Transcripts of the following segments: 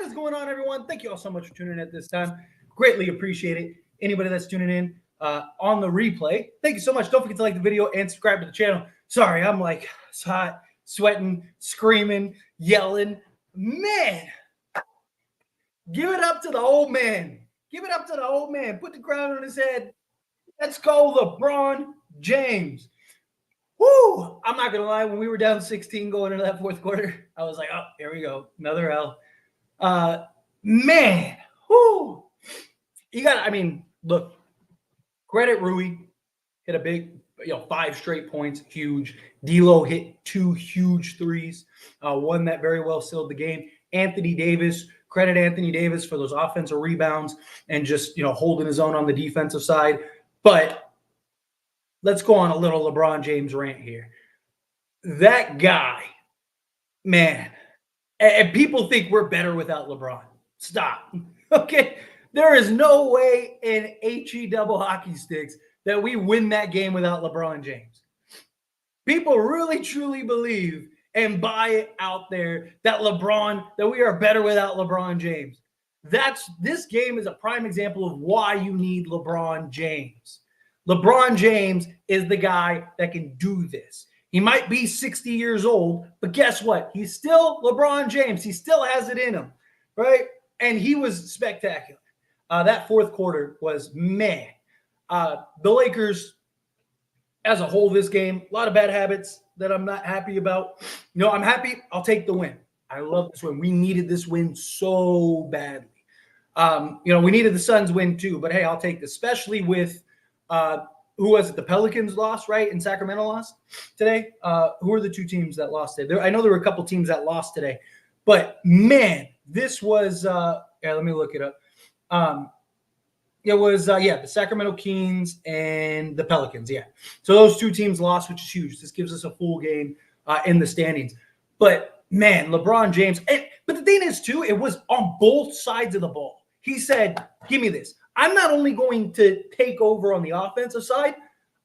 What is going on, everyone? Thank you all so much for tuning in at this time. Greatly appreciate it. Anybody that's tuning in on the replay, thank you so much. Don't forget to like the video and subscribe to the channel. Sorry, I'm like hot, sweating, screaming, yelling. Man, give it up to the old man. Give it up to the old man. Put the crown on his head. Let's go, LeBron James. Woo! I'm not going to lie. When we were down 16 going into that fourth quarter, I was like, oh, here we go. Another L. Man. Whoo! Look, credit Rui. Hit a big, 5 straight points. Huge. D'Lo hit 2 huge threes. One that very well sealed the game. Anthony Davis. Credit Anthony Davis for those offensive rebounds and just, holding his own on the defensive side. But let's go on a little LeBron James rant here. That guy, man, and people think we're better without LeBron. Stop. Okay? There is no way in HE double hockey sticks that we win that game without LeBron James. People really, truly believe and buy it out there that we are better without LeBron James. This game is a prime example of why you need LeBron James. LeBron James is the guy that can do this. He might be 60 years old, but guess what? He's still LeBron James. He still has it in him, right? And he was spectacular. That fourth quarter was, man. The Lakers, as a whole, this game, a lot of bad habits that I'm not happy about. I'm happy. I'll take the win. I love this win. We needed this win so badly. We needed the Suns win too, but hey, I'll take this, especially with who was it? The Pelicans lost, right? And Sacramento lost today. Who are the 2 teams that lost today? I know there were a couple teams that lost today, but man, this was let me look it up. It was the Sacramento Kings and the Pelicans. Yeah. So those 2 teams lost, which is huge. This gives us a full game in the standings. But man, LeBron James. But the thing is too, it was on both sides of the ball. He said, give me this. I'm not only going to take over on the offensive side,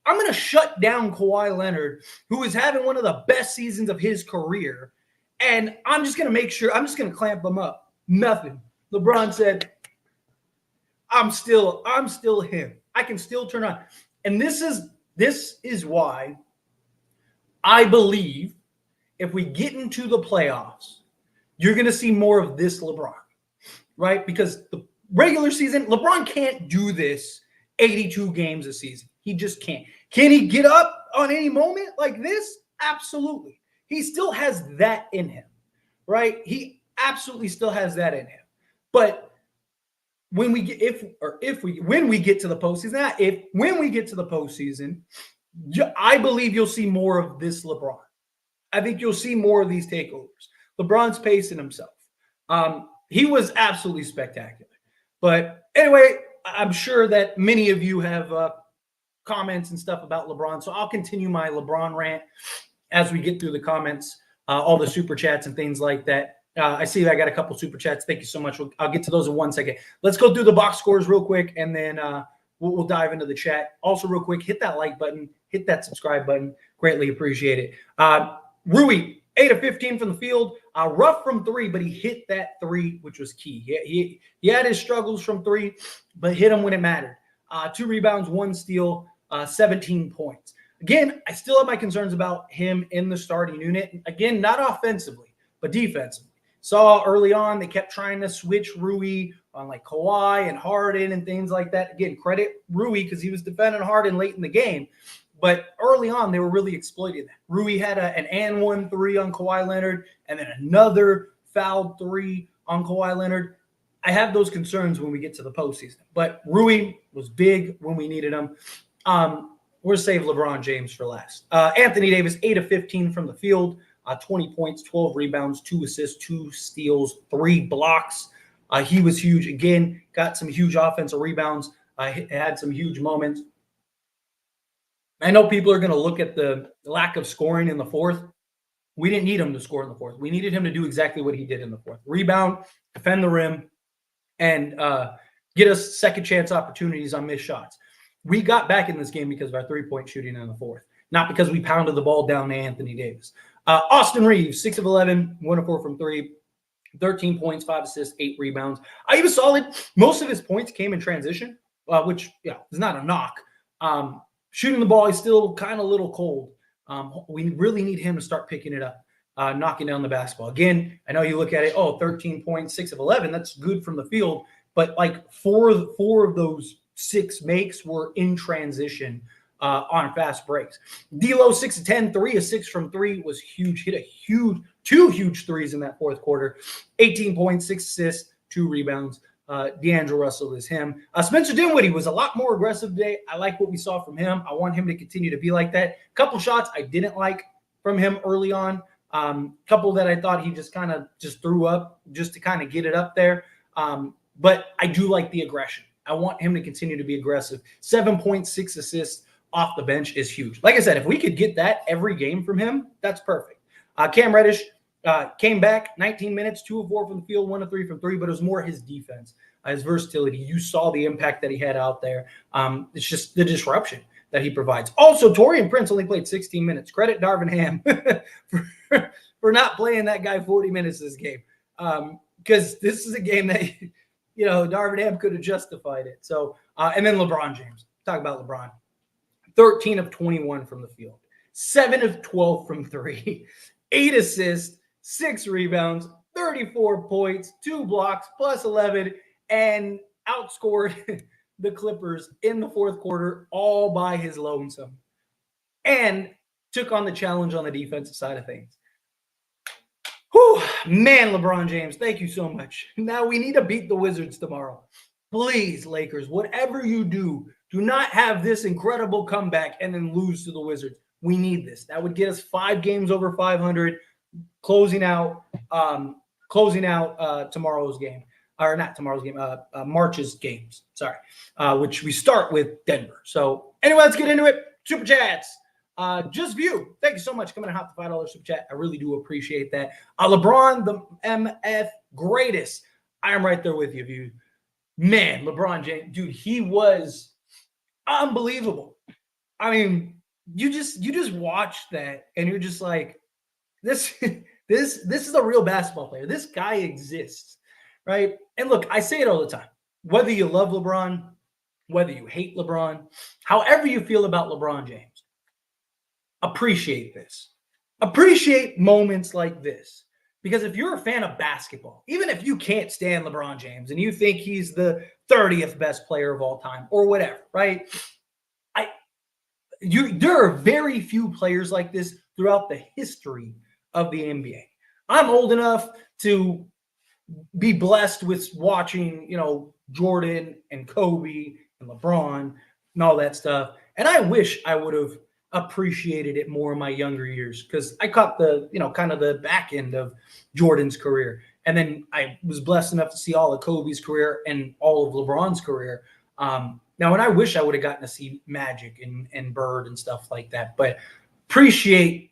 I'm going to shut down Kawhi Leonard, who is having one of the best seasons of his career. And I'm just going to clamp him up. Nothing. LeBron said, I'm still him. I can still turn on. And this is why I believe if we get into the playoffs, you're going to see more of this LeBron, right? Because the regular season, LeBron can't do this 82 games a season. He just can't. Can he get up on any moment like this? Absolutely. He still has that in him, right? He absolutely still has that in him. But when we get to the postseason, I believe you'll see more of this LeBron. I think you'll see more of these takeovers. LeBron's pacing himself. He was absolutely spectacular. But anyway, I'm sure that many of you have comments and stuff about LeBron, so I'll continue my LeBron rant as we get through the comments, all the super chats and things like that. I see I got a couple super chats. Thank you so much. I'll get to those in 1 second. Let's go through the box scores real quick, and then we'll dive into the chat. Also, real quick, hit that like button, hit that subscribe button. Greatly appreciate it. Rui, 8 of 15 from the field. Rough from 3, but he hit that 3, which was key. He had his struggles from 3, but hit them when it mattered. 2 rebounds, 1 steal, 17 points. Again, I still have my concerns about him in the starting unit. Again, not offensively, but defensively. Saw early on, they kept trying to switch Rui on like Kawhi and Harden and things like that. Again, credit Rui because he was defending Harden late in the game. But early on, they were really exploiting that. Rui had an and 1 3 on Kawhi Leonard and then another fouled 3 on Kawhi Leonard. I have those concerns when we get to the postseason. But Rui was big when we needed him. We'll save LeBron James for last. Anthony Davis, 8 of 15 from the field. 20 points, 12 rebounds, 2 assists, 2 steals, 3 blocks. He was huge. Again, got some huge offensive rebounds. Had some huge moments. I know people are going to look at the lack of scoring in the fourth. We didn't need him to score in the fourth. We needed him to do exactly what he did in the fourth. Rebound, defend the rim, and get us second chance opportunities on missed shots. We got back in this game because of our three-point shooting in the fourth, not because we pounded the ball down to Anthony Davis. Austin Reeves, 6 of 11, 1 of 4 from 3. 13 points, 5 assists, 8 rebounds. He was solid. Most of his points came in transition, which is not a knock. Shooting the ball, he's still kind of a little cold. We really need him to start picking it up, knocking down the basketball. Again, I know you look at it, 13 points, 6 of 11. That's good from the field. But like four of those 6 makes were in transition on fast breaks. D'Lo 6 of 10, 3 of 6 from 3 was huge. Hit two huge threes in that fourth quarter. 18 points, 6 assists, 2 rebounds. D'Angelo Russell is him. Spencer Dinwiddie was a lot more aggressive today. I like what we saw from him. I want him to continue to be like that. A couple shots I didn't like from him early on. Couple that I thought he just kind of just threw up just to kind of get it up there. But I do like the aggression. I want him to continue to be aggressive. 7.6 assists off the bench is huge. Like I said, if we could get that every game from him, that's perfect. Cam Reddish came back 19 minutes, 2 of 4 from the field, 1 of 3 from 3, but it was more his defense, his versatility. You saw the impact that he had out there. It's just the disruption that he provides. Also, Taurean Prince only played 16 minutes. Credit Darvin Ham for not playing that guy 40 minutes this game. Because this is a game that, Darvin Ham could have justified it. So, and then LeBron James. Talk about LeBron. 13 of 21 from the field. 7 of 12 from 3. 8 assists, 6 rebounds, 34 points, 2 blocks, plus 11, and outscored the Clippers in the fourth quarter all by his lonesome. And took on the challenge on the defensive side of things. Whew, man, LeBron James, thank you so much. Now we need to beat the Wizards tomorrow. Please, Lakers, whatever you do not have this incredible comeback and then lose to the Wizards. We need this. That would get us 5 games over 500, closing out tomorrow's game. Or not tomorrow's game, March's games. Sorry. Which we start with Denver. So anyway, let's get into it. Super chats. Just View. Thank you so much for coming and hop the $5 super chat. I really do appreciate that. LeBron, the MF greatest. I am right there with you, View. Man, LeBron James, dude, he was unbelievable. I mean, you just watch that and you're just like, this is a real basketball player. This guy exists, right? And look, I say it all the time. Whether you love LeBron, whether you hate LeBron, however you feel about LeBron James, appreciate this. Appreciate moments like this. Because if you're a fan of basketball, even if you can't stand LeBron James and you think he's the 30th best player of all time or whatever, right? There are very few players like this throughout the history of the NBA. I'm old enough to be blessed with watching, Jordan and Kobe and LeBron and all that stuff. And I wish I would have appreciated it more in my younger years because I caught the, kind of the back end of Jordan's career. And then I was blessed enough to see all of Kobe's career and all of LeBron's career. Now, and I wish I would have gotten to see Magic and Bird and stuff like that, but appreciate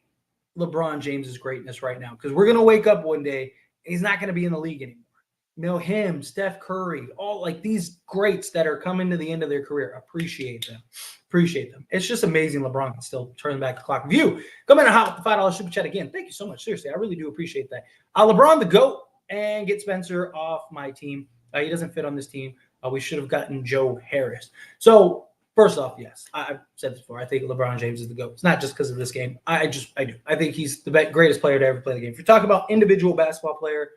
LeBron James's greatness right now because we're going to wake up one day and he's not going to be in the league anymore. Him, Steph Curry, all like these greats that are coming to the end of their career. Appreciate them. It's just amazing LeBron can still turn back the clock. View, come in and hop with the $5 super chat again. Thank you so much. Seriously, I really do appreciate that. LeBron the GOAT and get Spencer off my team. He doesn't fit on this team. We should have gotten Joe Harris. So first off, yes, I've said this before. I think LeBron James is the GOAT. It's not just because of this game. I do. I think he's the greatest player to ever play the game. If you're talking about individual basketball player,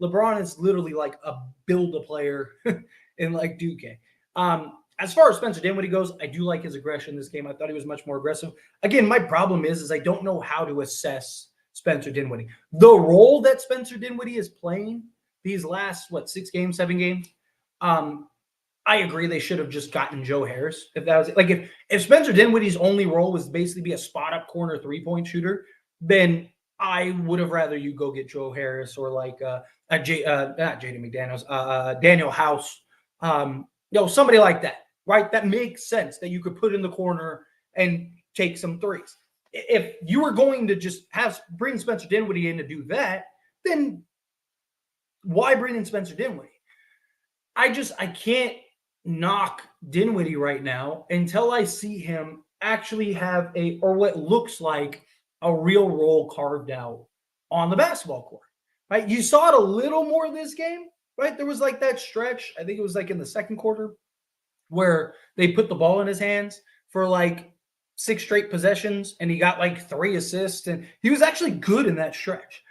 LeBron is literally like a build-a-player in like Duke. As far as Spencer Dinwiddie goes, I do like his aggression in this game. I thought he was much more aggressive. Again, my problem is I don't know how to assess Spencer Dinwiddie. The role that Spencer Dinwiddie is playing these last, 7 games, I agree they should have just gotten Joe Harris. If that was like if Spencer Dinwiddie's only role was basically be a spot-up corner three-point shooter, then I would have rather you go get Joe Harris or like not Jaden McDaniels, Daniel House, somebody like that, right? That makes sense that you could put in the corner and take some threes. If you were going to just bring Spencer Dinwiddie in to do that, then why bring in Spencer Dinwiddie? I can't knock Dinwiddie right now until I see him actually have what looks like a real role carved out on the basketball court. right? You saw it a little more this game, right? There was like that stretch, I think it was like in the second quarter, where they put the ball in his hands for like 6 straight possessions and he got like 3 assists and he was actually good in that stretch.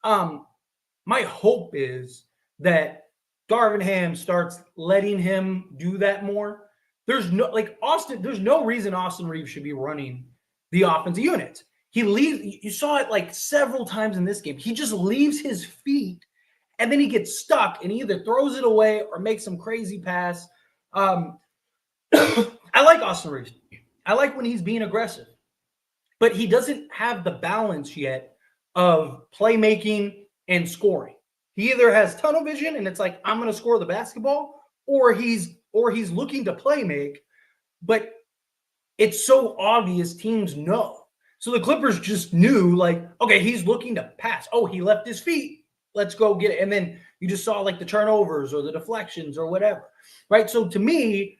My hope is that Darvin Ham starts letting him do that more. There's no reason Austin Reeves should be running the offensive unit. He leaves, you saw it like several times in this game. He just leaves his feet and then he gets stuck and he either throws it away or makes some crazy pass. I like Austin Reeves. I like when he's being aggressive, but he doesn't have the balance yet of playmaking and scoring. He either has tunnel vision and it's like, I'm going to score the basketball, or he's looking to play make, but it's so obvious teams know. So the Clippers just knew, like, okay, he's looking to pass. Oh, he left his feet. Let's go get it. And then you just saw like the turnovers or the deflections or whatever, right? So to me,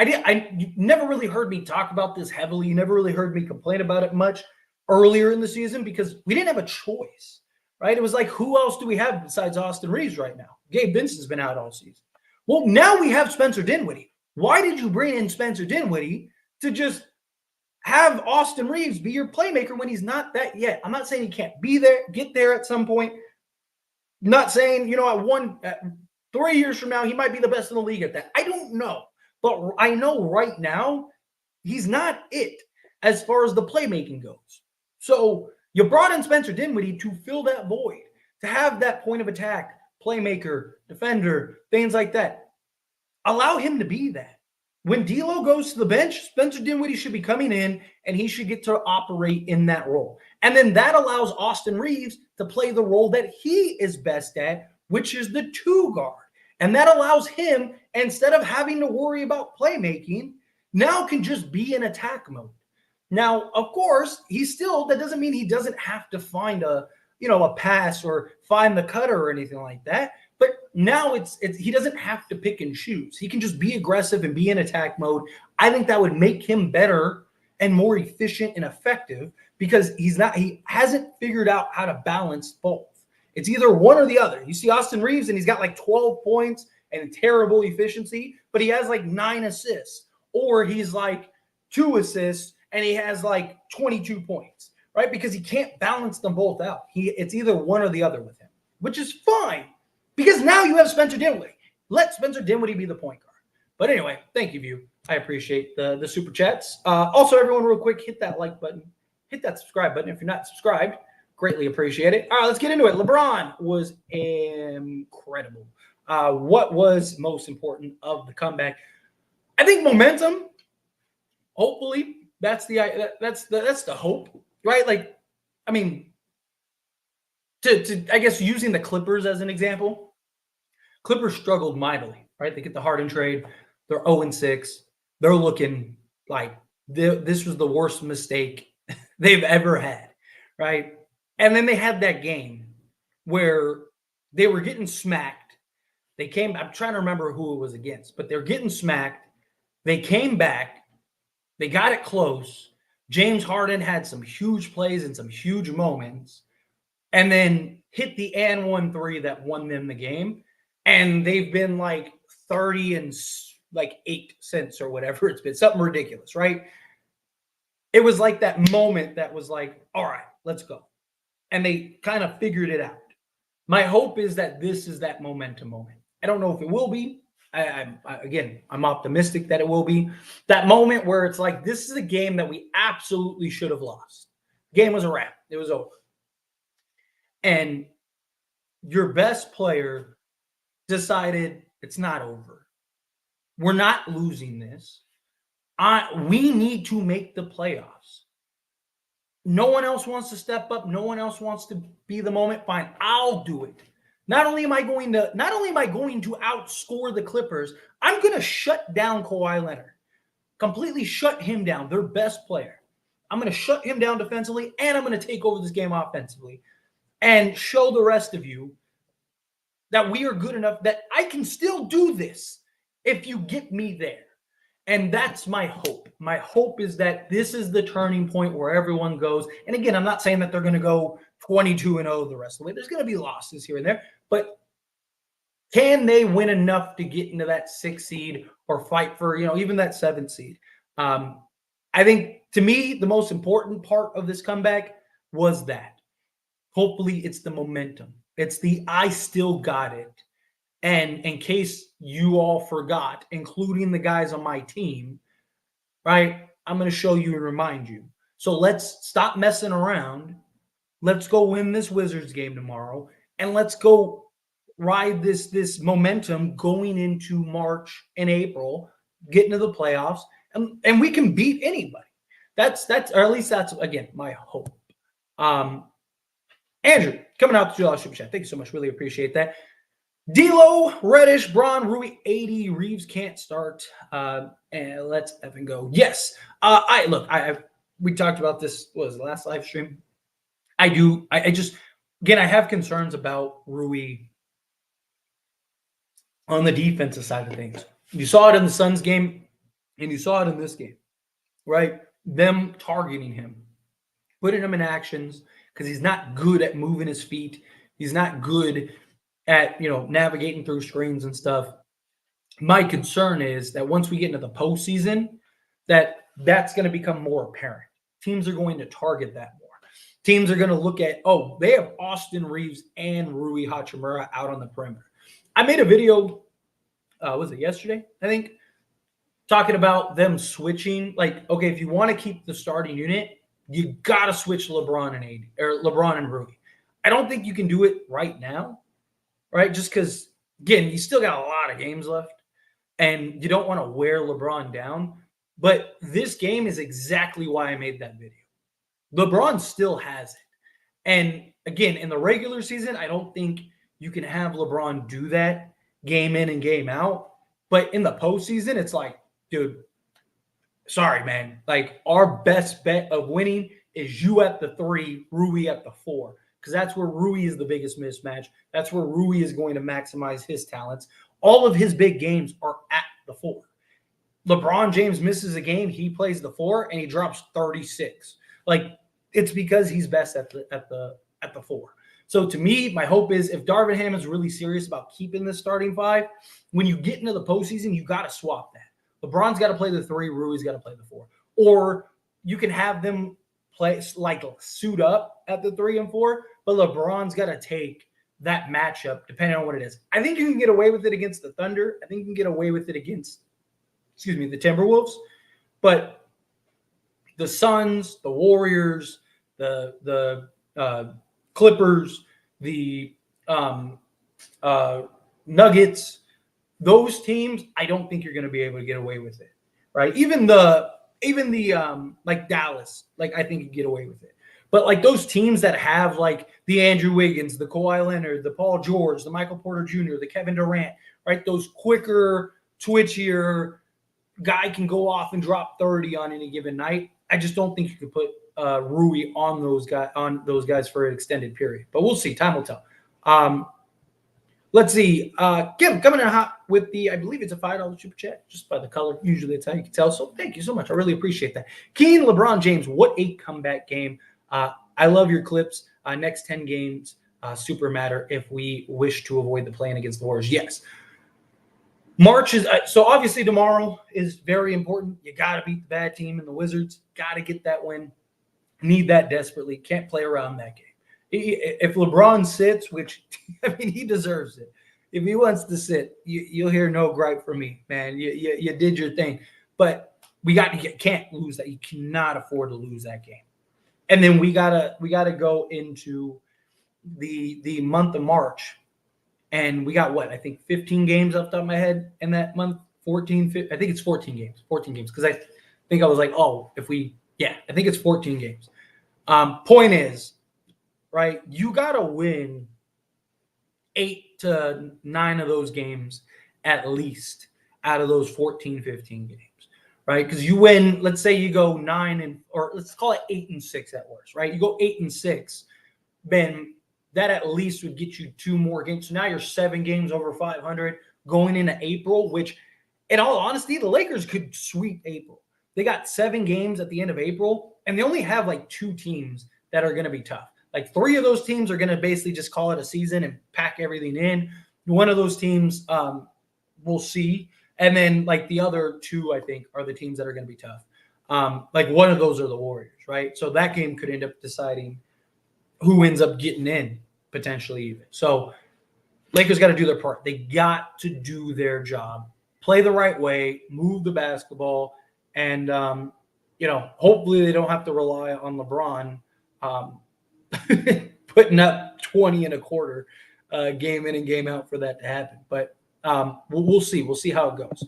you never really heard me talk about this heavily. You never really heard me complain about it much earlier in the season because we didn't have a choice, right? It was like, who else do we have besides Austin Reeves right now? Gabe Vincent's been out all season. Well, now we have Spencer Dinwiddie. Why did you bring in Spencer Dinwiddie to just have Austin Reeves be your playmaker when he's not that yet? I'm not saying he can't be there, get there at some point. I'm not saying, at 3 years from now, he might be the best in the league at that. I don't know. But I know right now, he's not it as far as the playmaking goes. So you brought in Spencer Dinwiddie to fill that void, to have that point of attack, playmaker, defender, things like that. Allow him to be that. When D'Lo goes to the bench, Spencer Dinwiddie should be coming in and he should get to operate in that role. And then that allows Austin Reeves to play the role that he is best at, which is the 2 guard. And that allows him, instead of having to worry about playmaking, now can just be in attack mode. Now, of course, that doesn't mean he doesn't have to find a pass or find the cutter or anything like that. But now he doesn't have to pick and choose. He can just be aggressive and be in attack mode. I think that would make him better and more efficient and effective because he hasn't figured out how to balance both. It's either one or the other. You see Austin Reeves and he's got like 12 points and terrible efficiency, but he has like 9 assists. Or he's like 2 assists and he has like 22 points, right? Because he can't balance them both out. It's either one or the other with him, which is fine because now you have Spencer Dinwiddie. Let Spencer Dinwiddie be the point guard. But anyway, thank you, View. I appreciate the super chats. Also, everyone, real quick, hit that like button. Hit that subscribe button if you're not subscribed. Greatly appreciate it. All right, let's get into it. LeBron was incredible. What was most important of the comeback? I think momentum. Hopefully, that's the hope, right? Like, I mean, I guess using the Clippers as an example, Clippers struggled mightily, right? They get the Harden trade. They're 0-6. They're looking like this was the worst mistake they've ever had, right? And then they had that game where they were getting smacked. I'm trying to remember who it was against, but they're getting smacked. They came back. They got it close. James Harden had some huge plays and some huge moments and then hit the and 1-3 that won them the game. And they've been like 30 and like 8 since or whatever. It's been something ridiculous, right? It was like that moment that was like, all right, let's go. And they kind of figured it out. My hope is that this is that momentum moment. I don't know if it will be. I'm optimistic that it will be. That moment where it's like, this is a game that we absolutely should have lost. The game was a wrap. It was over. And your best player decided it's not over. We're not losing this. We need to make the playoffs. No one else wants to step up. No one else wants to be the moment. Fine, I'll do it. Not only am I going to outscore the Clippers, I'm going to shut down Kawhi Leonard. Completely shut him down, their best player. I'm going to shut him down defensively, and I'm going to take over this game offensively and show the rest of you that we are good enough that I can still do this if you get me there. And that's my hope. My hope is that this is the turning point where everyone goes. And again, I'm not saying that they're going to go 22-0 the rest of the way. There's going to be losses here and there, but can they win enough to get into that 6th seed or fight for, even that 7th seed? I think, to me, the most important part of this comeback was that. Hopefully, it's the momentum. It's the I still got it. And in case you all forgot, including the guys on my team, right, I'm going to show you and remind you. So let's stop messing around. Let's go win this Wizards game tomorrow, and let's go ride this momentum going into March and April, get into the playoffs, and we can beat anybody. That's or at least that's, again, my hope. Andrew, coming out to Super Chat. Thank you so much. Really appreciate that. D'Lo, Reddish, Braun, Rui, 80, Reeves can't start. And let's effing go. Yes. We talked about this, what was the last live stream? I just, again, I have concerns about Rui on the defensive side of things. You saw it in the Suns game, and you saw it in this game, right? Them targeting him, putting him in actions, because he's not good at moving his feet. He's not good at, navigating through screens and stuff. My concern is that once we get into the postseason, that's going to become more apparent. Teams are going to target that more. Teams are going to look at, they have Austin Reeves and Rui Hachimura out on the perimeter. I made a video, was it yesterday, I think, talking about them switching. Like, okay, if you want to keep the starting unit, you got to switch LeBron and Rui. I don't think you can do it right now, right? Just because, again, you still got a lot of games left, and you don't want to wear LeBron down. But this game is exactly why I made that video. LeBron still has it. And, again, in the regular season, I don't think you can have LeBron do that game in and game out. But in the postseason, it's like, dude, sorry, man. Like, our best bet of winning is you at the 3, Rui at the 4. Because that's where Rui is the biggest mismatch. That's where Rui is going to maximize his talents. All of his big games are at the 4. LeBron James misses a game, he plays the 4, and he drops 36. Like, it's because he's best at the 4. So to me, my hope is if Darvin Ham is really serious about keeping the starting 5, when you get into the postseason, you got to swap that. LeBron's got to play the 3, Rui's got to play the 4. Or you can have them play, like, suit up at the 3 and 4, but LeBron's got to take that matchup depending on what it is. I think you can get away with it against the Thunder. I think you can get away with it against, the Timberwolves. But the Suns, the Warriors, the Clippers, the Nuggets, those teams, I don't think you're going to be able to get away with it, right? Even the like Dallas, like, I think you get away with it. But like those teams that have like the Andrew Wiggins, the Kawhi Leonard, the Paul George, the Michael Porter Jr., the Kevin Durant, right? Those quicker, twitchier guy can go off and drop 30 on any given night. I just don't think you could put Rui on those guys for an extended period. But we'll see. Time will tell. Let's see. Kim coming in hot with I believe it's a $5 super chat, just by the color. Usually that's how you can tell. So thank you so much. I really appreciate that. Keen, LeBron James, what a comeback game. I love your clips. Next 10 games super matter if we wish to avoid the play-in against the Warriors. Yes. March is so obviously tomorrow is very important. You got to beat the bad team in the Wizards. Got to get that win. Need that desperately. Can't play around that game. If LeBron sits, which, I mean, he deserves it. If he wants to sit, you'll hear no gripe from me, man. You did your thing. But can't lose that. You cannot afford to lose that game. And then we gotta go into the month of March. And we got, I think 15 games off the top of my head in that month. 14, 15, I think it's 14 games. 14 games. Because I think I was like, I think it's 14 games. Point is, right, you got to win 8 to 9 of those games at least out of those 14, 15 games, right? Because you win, let's say you go 9 or let's call it 8-6 at worst, right? You go 8-6, then that at least would get you 2 more games. So now you're 7 games over 500 going into April, which, in all honesty, the Lakers could sweep April. They got 7 games at the end of April, and they only have like 2 teams that are going to be tough. Like 3 of those teams are going to basically just call it a season and pack everything in. One of those teams, we'll see. And then like the other 2, I think, are the teams that are going to be tough. Like one of those are the Warriors, right? So that game could end up deciding who ends up getting in potentially even. So Lakers got to do their part. They got to do their job, play the right way, move the basketball, and hopefully they don't have to rely on LeBron putting up 20 and a quarter game in and game out for that to happen. But we'll see. We'll see how it goes.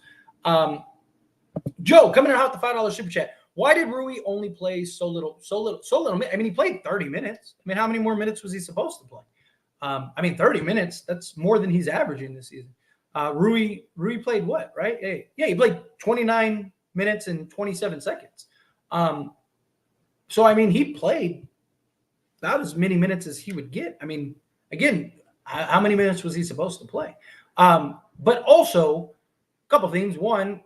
Joe, coming in hot, the $5 super chat. Why did Rui only play so little? I mean, he played 30 minutes. I mean, how many more minutes was he supposed to play? 30 minutes, that's more than he's averaging this season. Rui played what, right? Yeah, he played 29 minutes and 27 seconds. So, I mean, he played about as many minutes as he would get. I mean, again, how many minutes was he supposed to play? But also, a couple things. One,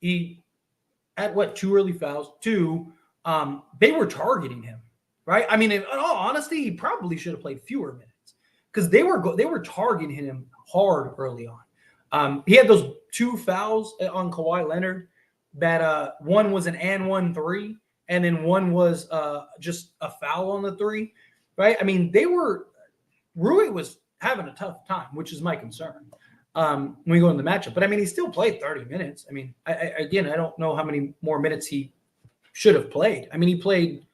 he had 2 early fouls. 2, they were targeting him, right? I mean, in all honesty, he probably should have played fewer minutes because they were targeting him hard early on. He had those 2 fouls on Kawhi Leonard that one was an and 1-3, and then one was just a foul on the 3, right? I mean, Rui was having a tough time, which is my concern when we go into the matchup. But I mean, he still played 30 minutes. I mean, I don't know how many more minutes he should have played. I mean, he played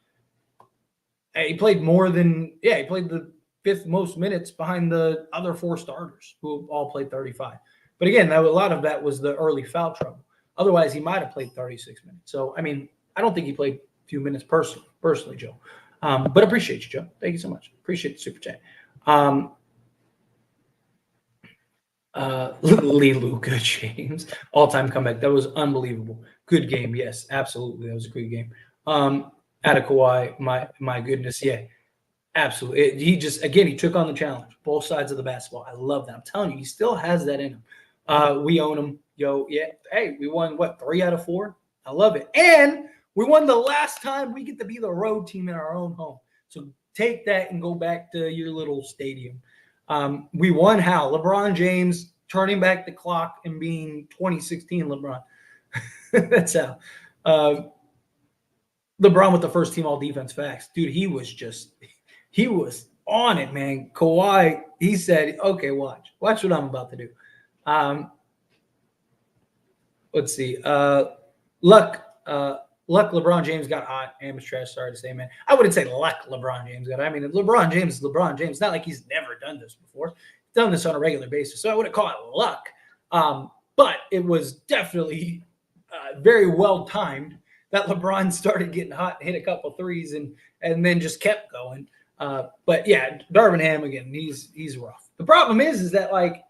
more than he played the 5th most minutes behind the other 4 starters who all played 35. But again, a lot of that was the early foul trouble. Otherwise, he might have played 36 minutes. So, I mean, I don't think he played a few minutes personally, Joe. But appreciate you, Joe. Thank you so much. Appreciate the super chat. Lee Luka James, all-time comeback. That was unbelievable. Good game. Yes, absolutely. That was a good game. Out of Kawhi, my goodness. Yeah, absolutely. He took on the challenge, both sides of the basketball. I love that. I'm telling you, he still has that in him. We own him. Yo, yeah. Hey, we won, 3 out of 4? I love it. And we won the last time we get to be the road team in our own home. So take that and go back to your little stadium. We won how? LeBron James turning back the clock and being 2016 LeBron. That's how. LeBron with the first team all defense facts. Dude, he was on it, man. Kawhi, he said, okay, watch what I'm about to do. Let's see. Luck LeBron James got hot. Amos trash, sorry to say, man. I wouldn't say luck LeBron James got. I mean, LeBron James is LeBron James. It's not like he's never done this before. He's done this on a regular basis. So I wouldn't call it luck. But it was definitely very well timed that LeBron started getting hot, hit a couple threes, and then just kept going. But yeah, Darvin Ham again, he's rough. The problem is that like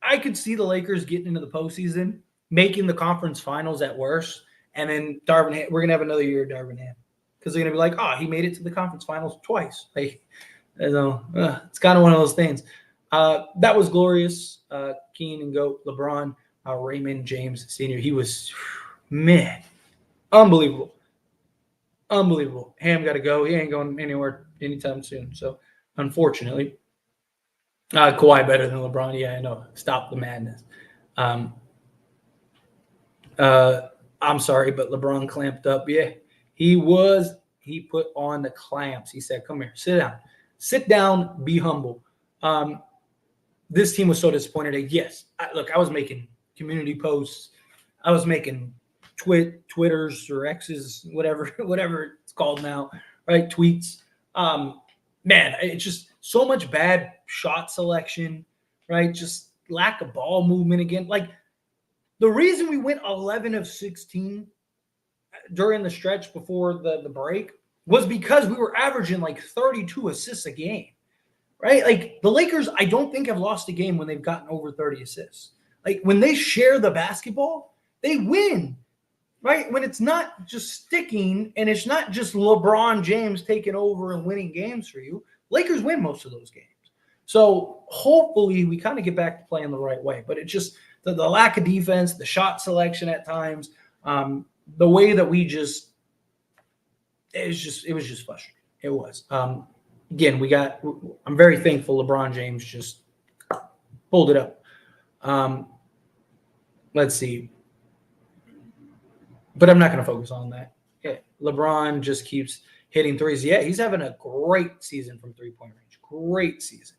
I could see the Lakers getting into the postseason, making the conference finals at worst, and then Darvin Ham, we're gonna have another year of Darvin Ham because they're gonna be like, oh, he made it to the conference finals twice. Like, it's kind of one of those things. That was glorious. Keen and Goat, LeBron, Raymond James Sr. He was, man, unbelievable. Ham got to go. He ain't going anywhere anytime soon. So, unfortunately, Kawhi better than LeBron. Yeah, I know. Stop the madness. I'm sorry, but LeBron clamped up. Yeah, he put on the clamps. He said, come here, sit down, be humble. This team was so disappointed. Yes, I was making community posts. I was making Twitters or X's, whatever it's called now, right? Tweets. Man, it's just so much bad shot selection, right? Just lack of ball movement again. Like, the reason we went 11 of 16 during the stretch before the break was because we were averaging like 32 assists a game, right? Like, the Lakers, I don't think have lost a game when they've gotten over 30 assists. Like, when they share the basketball, they win, right? When it's not just sticking and it's not just LeBron James taking over and winning games for you, Lakers win most of those games. So hopefully we kind of get back to playing the right way. But it just the lack of defense, the shot selection at times, the way that it was just frustrating. It was. Again, I'm very thankful LeBron James just pulled it up. Let's see. But I'm not going to focus on that. Yeah, LeBron just keeps hitting threes. Yeah, he's having a great season from three-point range. Great season,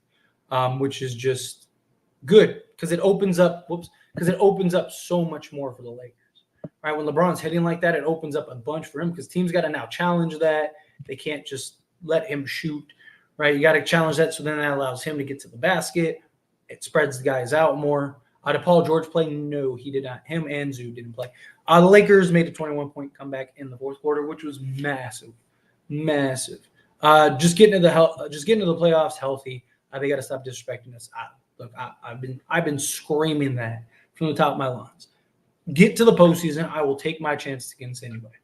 which is just good because it opens up. Because it opens up so much more for the Lakers. Right, when LeBron's hitting like that, it opens up a bunch for him because teams got to now challenge that. They can't just let him shoot. Right, you got to challenge that, so then that allows him to get to the basket. It spreads the guys out more. Did Paul George play? No, he did not. Him and Zoo didn't play. The Lakers made a 21-point comeback in the fourth quarter, which was massive, massive. Just getting to the playoffs healthy. They got to stop disrespecting us. I've been screaming that from the top of my lungs. Get to the postseason. I will take my chances against anybody.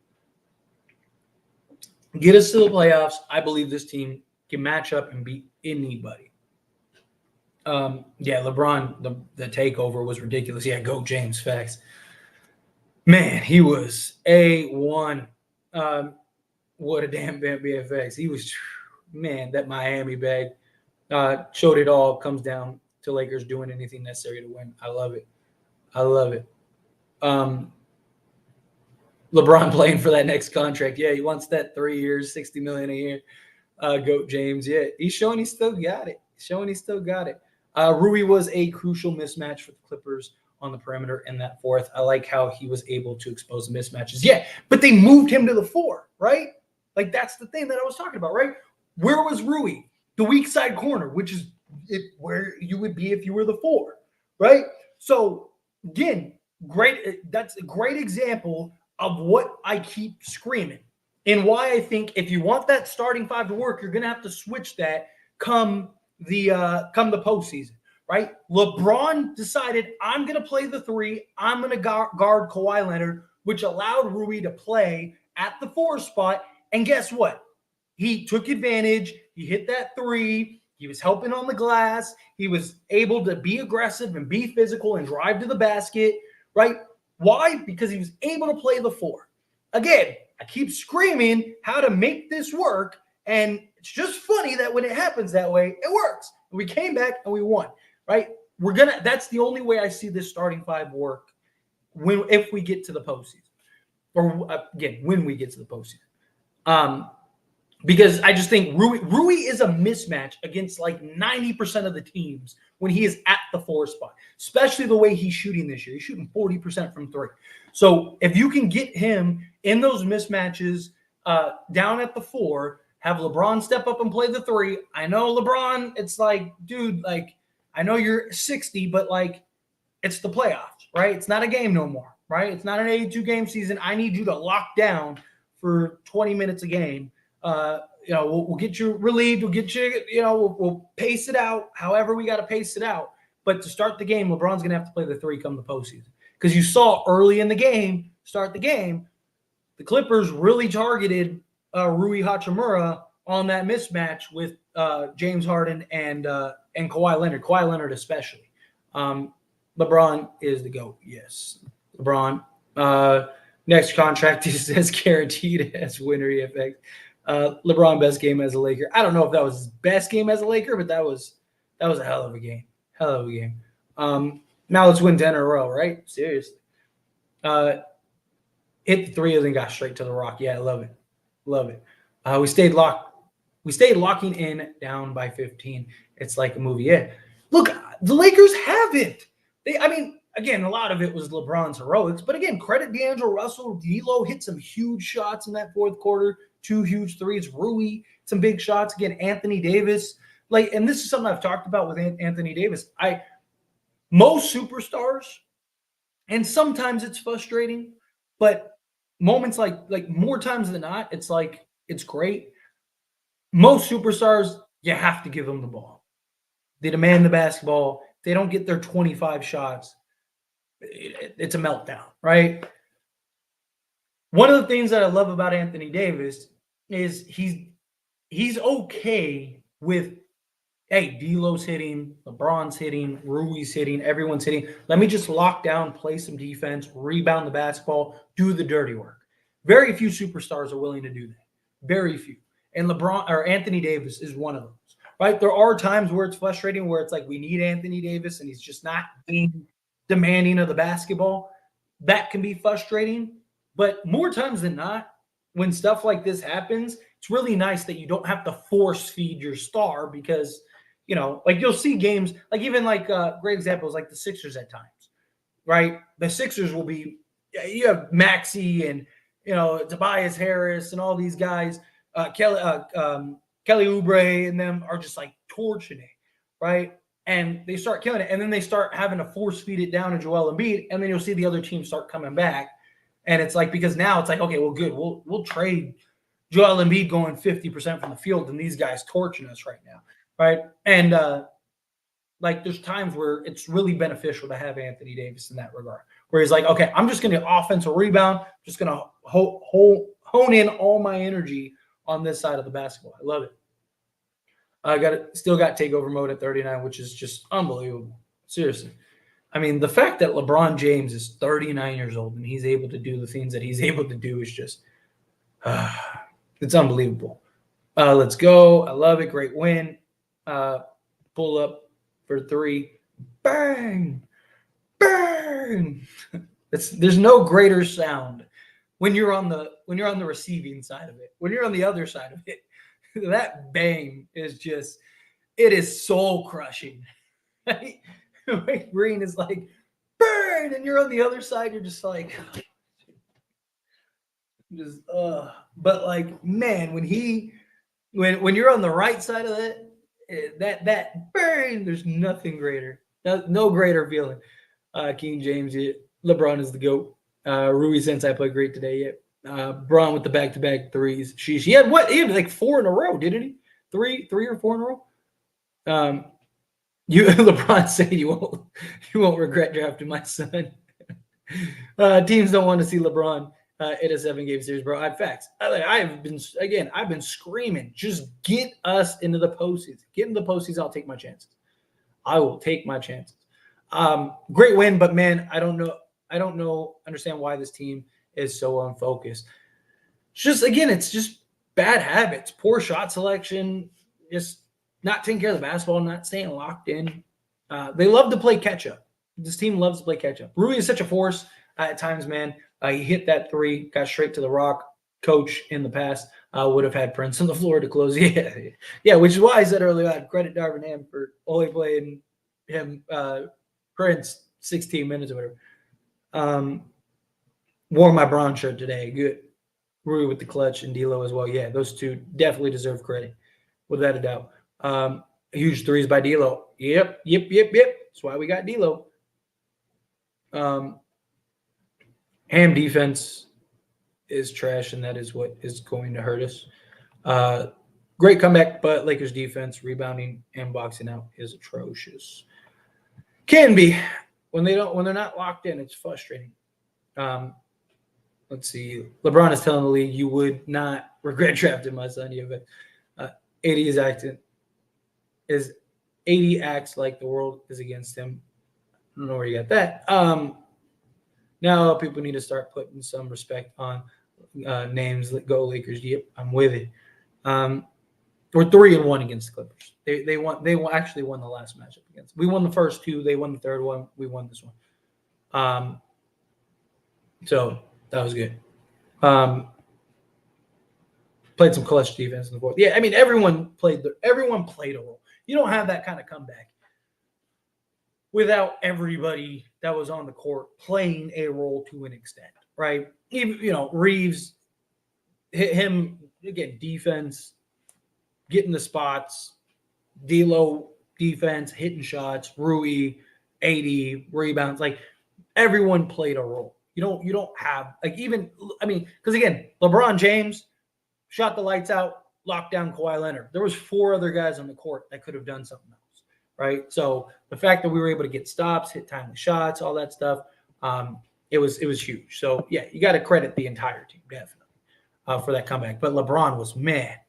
Get us to the playoffs. I believe this team can match up and beat anybody. Yeah, LeBron, the takeover was ridiculous. Yeah, go James, facts. Man, he was A1. What a damn BFX. He was, man, that Miami bag showed it all. Comes down to Lakers doing anything necessary to win. I love it. I love it. LeBron playing for that next contract. Yeah, he wants that 3 years, $60 million a year. Goat James. Yeah, he's showing he still got it. Rui was a crucial mismatch for the Clippers on the perimeter in that fourth. I like how he was able to expose the mismatches. Yeah, but they moved him to the 4, right? Like, that's the thing that I was talking about, right? Where was Rui? The weak side corner, which is where you would be if you were the 4, right? So, again, that's a great example of what I keep screaming and why I think if you want that starting 5 to work, you're going to have to switch that come the postseason, right? LeBron decided I'm going to play the 3. I'm going to guard Kawhi Leonard, which allowed Rui to play at the 4 spot. And guess what? He took advantage. He hit that 3. He was helping on the glass. He was able to be aggressive and be physical and drive to the basket, right? Why? Because he was able to play the 4. Again, I keep screaming how to make this work, and it's just funny that when it happens that way, it works. We came back and we won, right? That's the only way I see this starting 5 work if we get to the postseason. Or again, when we get to the postseason. Because I just think Rui is a mismatch against like 90% of the teams when he is at the 4 spot, especially the way he's shooting this year. He's shooting 40% from 3. So if you can get him in those mismatches down at the 4, have LeBron step up and play the 3. I know LeBron, it's like, dude, like, I know you're 60, but like, it's the playoffs, right? It's not a game no more, right? It's not an 82-game season. I need you to lock down for 20 minutes a game. We'll get you relieved. We'll get you, we'll pace it out however we got to pace it out. But to start the game, LeBron's going to have to play the 3 come the postseason. Because you saw early in the game, the Clippers really targeted Rui Hachimura on that mismatch with James Harden and Kawhi Leonard. Kawhi Leonard especially. LeBron is the GOAT. Yes, LeBron. Next contract, he says guaranteed as winner effect. LeBron best game as a Laker. I don't know if that was his best game as a Laker, but that was a hell of a game. Now let's win 10 in a row, right? Seriously. Hit the 3 and then got straight to the rock. Yeah, I love it. We stayed locking in down by 15. It's like a movie. Yeah. Look, the Lakers haven't. Again, a lot of it was LeBron's heroics, but again, credit D'Angelo Russell. D'Lo hit some huge shots in that fourth quarter, 2 huge threes. Rui, some big shots. Again, Anthony Davis. And this is something I've talked about with Anthony Davis. Most superstars, and sometimes it's frustrating, but moments like more times than not, it's like, it's great. Most superstars, you have to give them the ball. They demand the basketball. They don't get their 25 shots. It's a meltdown, right? One of the things that I love about Anthony Davis is he's okay with, hey, D'Lo's hitting, LeBron's hitting, Rui's hitting, everyone's hitting. Let me just lock down, play some defense, rebound the basketball, do the dirty work. Very few superstars are willing to do that. Very few. and LeBron or Anthony Davis is one of those. Right? There are times where it's frustrating, where it's like we need Anthony Davis and he's just not being demanding of the basketball. That can be frustrating, but more times than not, when stuff like this happens, it's really nice that you don't have to force feed your star because, like you'll see games, like even like great examples like the Sixers at times, right? The Sixers will be, you have Maxey and, Tobias Harris and all these guys, Kelly Oubre and them are just like torching it, right? And they start killing it. And then they start having to force feed it down to Joel Embiid. And then you'll see the other team start coming back. And it's like, because now it's like, okay, well, good. We'll trade Joel Embiid going 50% from the field and these guys torching us right now, right? And like there's times where it's really beneficial to have Anthony Davis in that regard, where he's like, okay, I'm just going to offensive rebound, just going to hone in all my energy on this side of the basketball. I love it. I still got takeover mode at 39, which is just unbelievable. Seriously. I mean, the fact that LeBron James is 39 years old and he's able to do the things that he's able to do is just, it's unbelievable. Let's go. I love it. Great win. Pull up for three. Bang. Bang. There's no greater sound when you're on the receiving side of it. When you're on the other side of it, that bang is just, it is soul crushing. Right? Green is like, burn, and you're on the other side, you're just like, but like, man, when you're on the right side of that burn, there's nothing greater, no greater feeling. King James, LeBron is the GOAT. Rui Sensei played great today. Braun with the back-to-back threes. He had like 4 in a row, didn't he? Three or 4 in a row. LeBron said you won't regret drafting my son. Teams don't want to see LeBron in a 7-game series, bro. I have facts. I've been screaming, just get us into the postseason. Get into the postseason, I'll take my chances. I will take my chances. Great win, but man, I don't understand why this team is so unfocused. It's just bad habits, poor shot selection, just not taking care of the basketball, not staying locked in. They love to play catch up. This team loves to play catch up. Rui is such a force at times, man. He hit that 3, got straight to the rock. Coach in the past would have had Prince on the floor to close. Yeah, which is why I said earlier I'd credit Darvin Ham for only playing him Prince 16 minutes or whatever. Wore my Braun shirt today. Good. Rui with the clutch and D'Lo as well. Yeah, those two definitely deserve credit, without a doubt. Huge threes by D'Lo. Yep. That's why we got D'Lo. Ham defense is trash, and that is what is going to hurt us. Great comeback, but Lakers defense, rebounding and boxing out is atrocious. Can be when they're not locked in. It's frustrating. Let's see. LeBron is telling the league you would not regret drafting my son. You have 80 acts like the world is against him. I don't know where you got that. Now people need to start putting some respect on names. Go Lakers. Yep, I'm with it. We're 3-1 against the Clippers. They actually won the last matchup against. We won the first 2. They won the third one. We won this one. So that was good. Played some clutch defense in the fourth. Yeah, I mean everyone played a role. You don't have that kind of comeback without everybody that was on the court playing a role to an extent, right? Even Reeves, him again, defense, getting the spots, D'Lo defense, hitting shots, Rui, 80 rebounds, like everyone played a role. You don't have because again, LeBron James shot the lights out, locked down Kawhi Leonard. There was 4 other guys on the court that could have done something else, right? So the fact that we were able to get stops, hit timely shots, all that stuff, it was huge. So yeah, you got to credit the entire team definitely for that comeback. But LeBron was mad.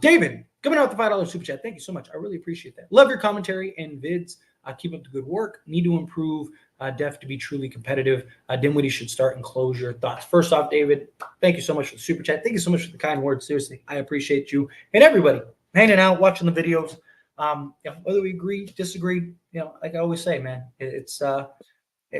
David coming out with the $5 super chat. Thank you so much. I really appreciate that. Love your commentary and vids. Keep up the good work. Need to improve. Def to be truly competitive. Dinwiddie should start in closure. Thoughts? First off, David, thank you so much for the super chat. Thank you so much for the kind words. Seriously, I appreciate you and everybody hanging out, watching the videos. Whether we agree, disagree, like I always say, man,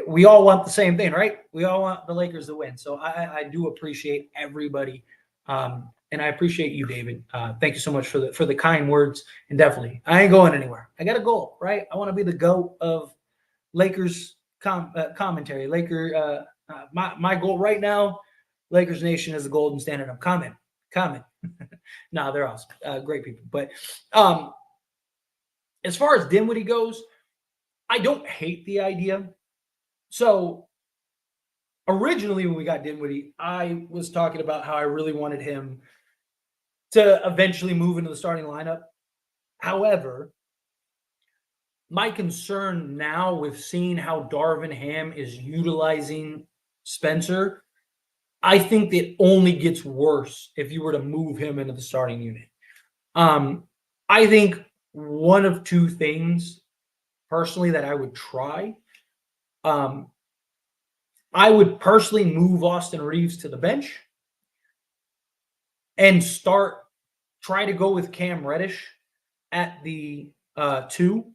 we all want the same thing, right? We all want the Lakers to win. So I do appreciate everybody. And I appreciate you, David. Thank you so much for the kind words. And definitely, I ain't going anywhere. I got a goal, right? I want to be the GOAT of Lakers commentary. My goal right now, Lakers Nation is the golden standard. I'm coming. No, they're awesome. Great people. But as far as Dinwiddie goes, I don't hate the idea. So originally when we got Dinwiddie, I was talking about how I really wanted him to eventually move into the starting lineup. However, my concern now with seeing how Darvin Ham is utilizing Spencer, I think it only gets worse if you were to move him into the starting unit. I think one of two things personally that I would try. I would personally move Austin Reeves to the bench and try to go with Cam Reddish at the 2,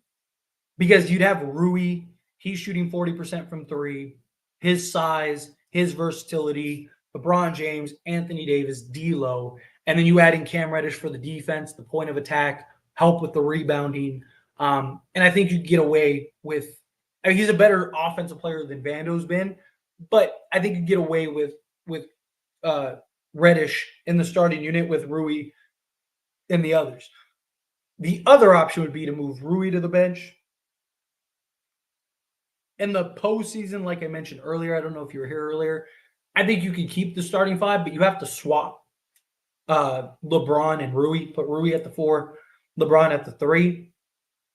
because you'd have Rui. He's shooting 40% from 3. His size, his versatility, LeBron James, Anthony Davis, D'Lo, and then you add in Cam Reddish for the defense, the point of attack, help with the rebounding. And I think you get away with – he's a better offensive player than Vando's been, but I think you get away with Reddish in the starting unit with Rui and the others. The other option would be to move Rui to the bench. In the postseason, like I mentioned earlier, I don't know if you were here earlier, I think you could keep the starting 5, but you have to swap LeBron and Rui. Put Rui at the 4, LeBron at the 3.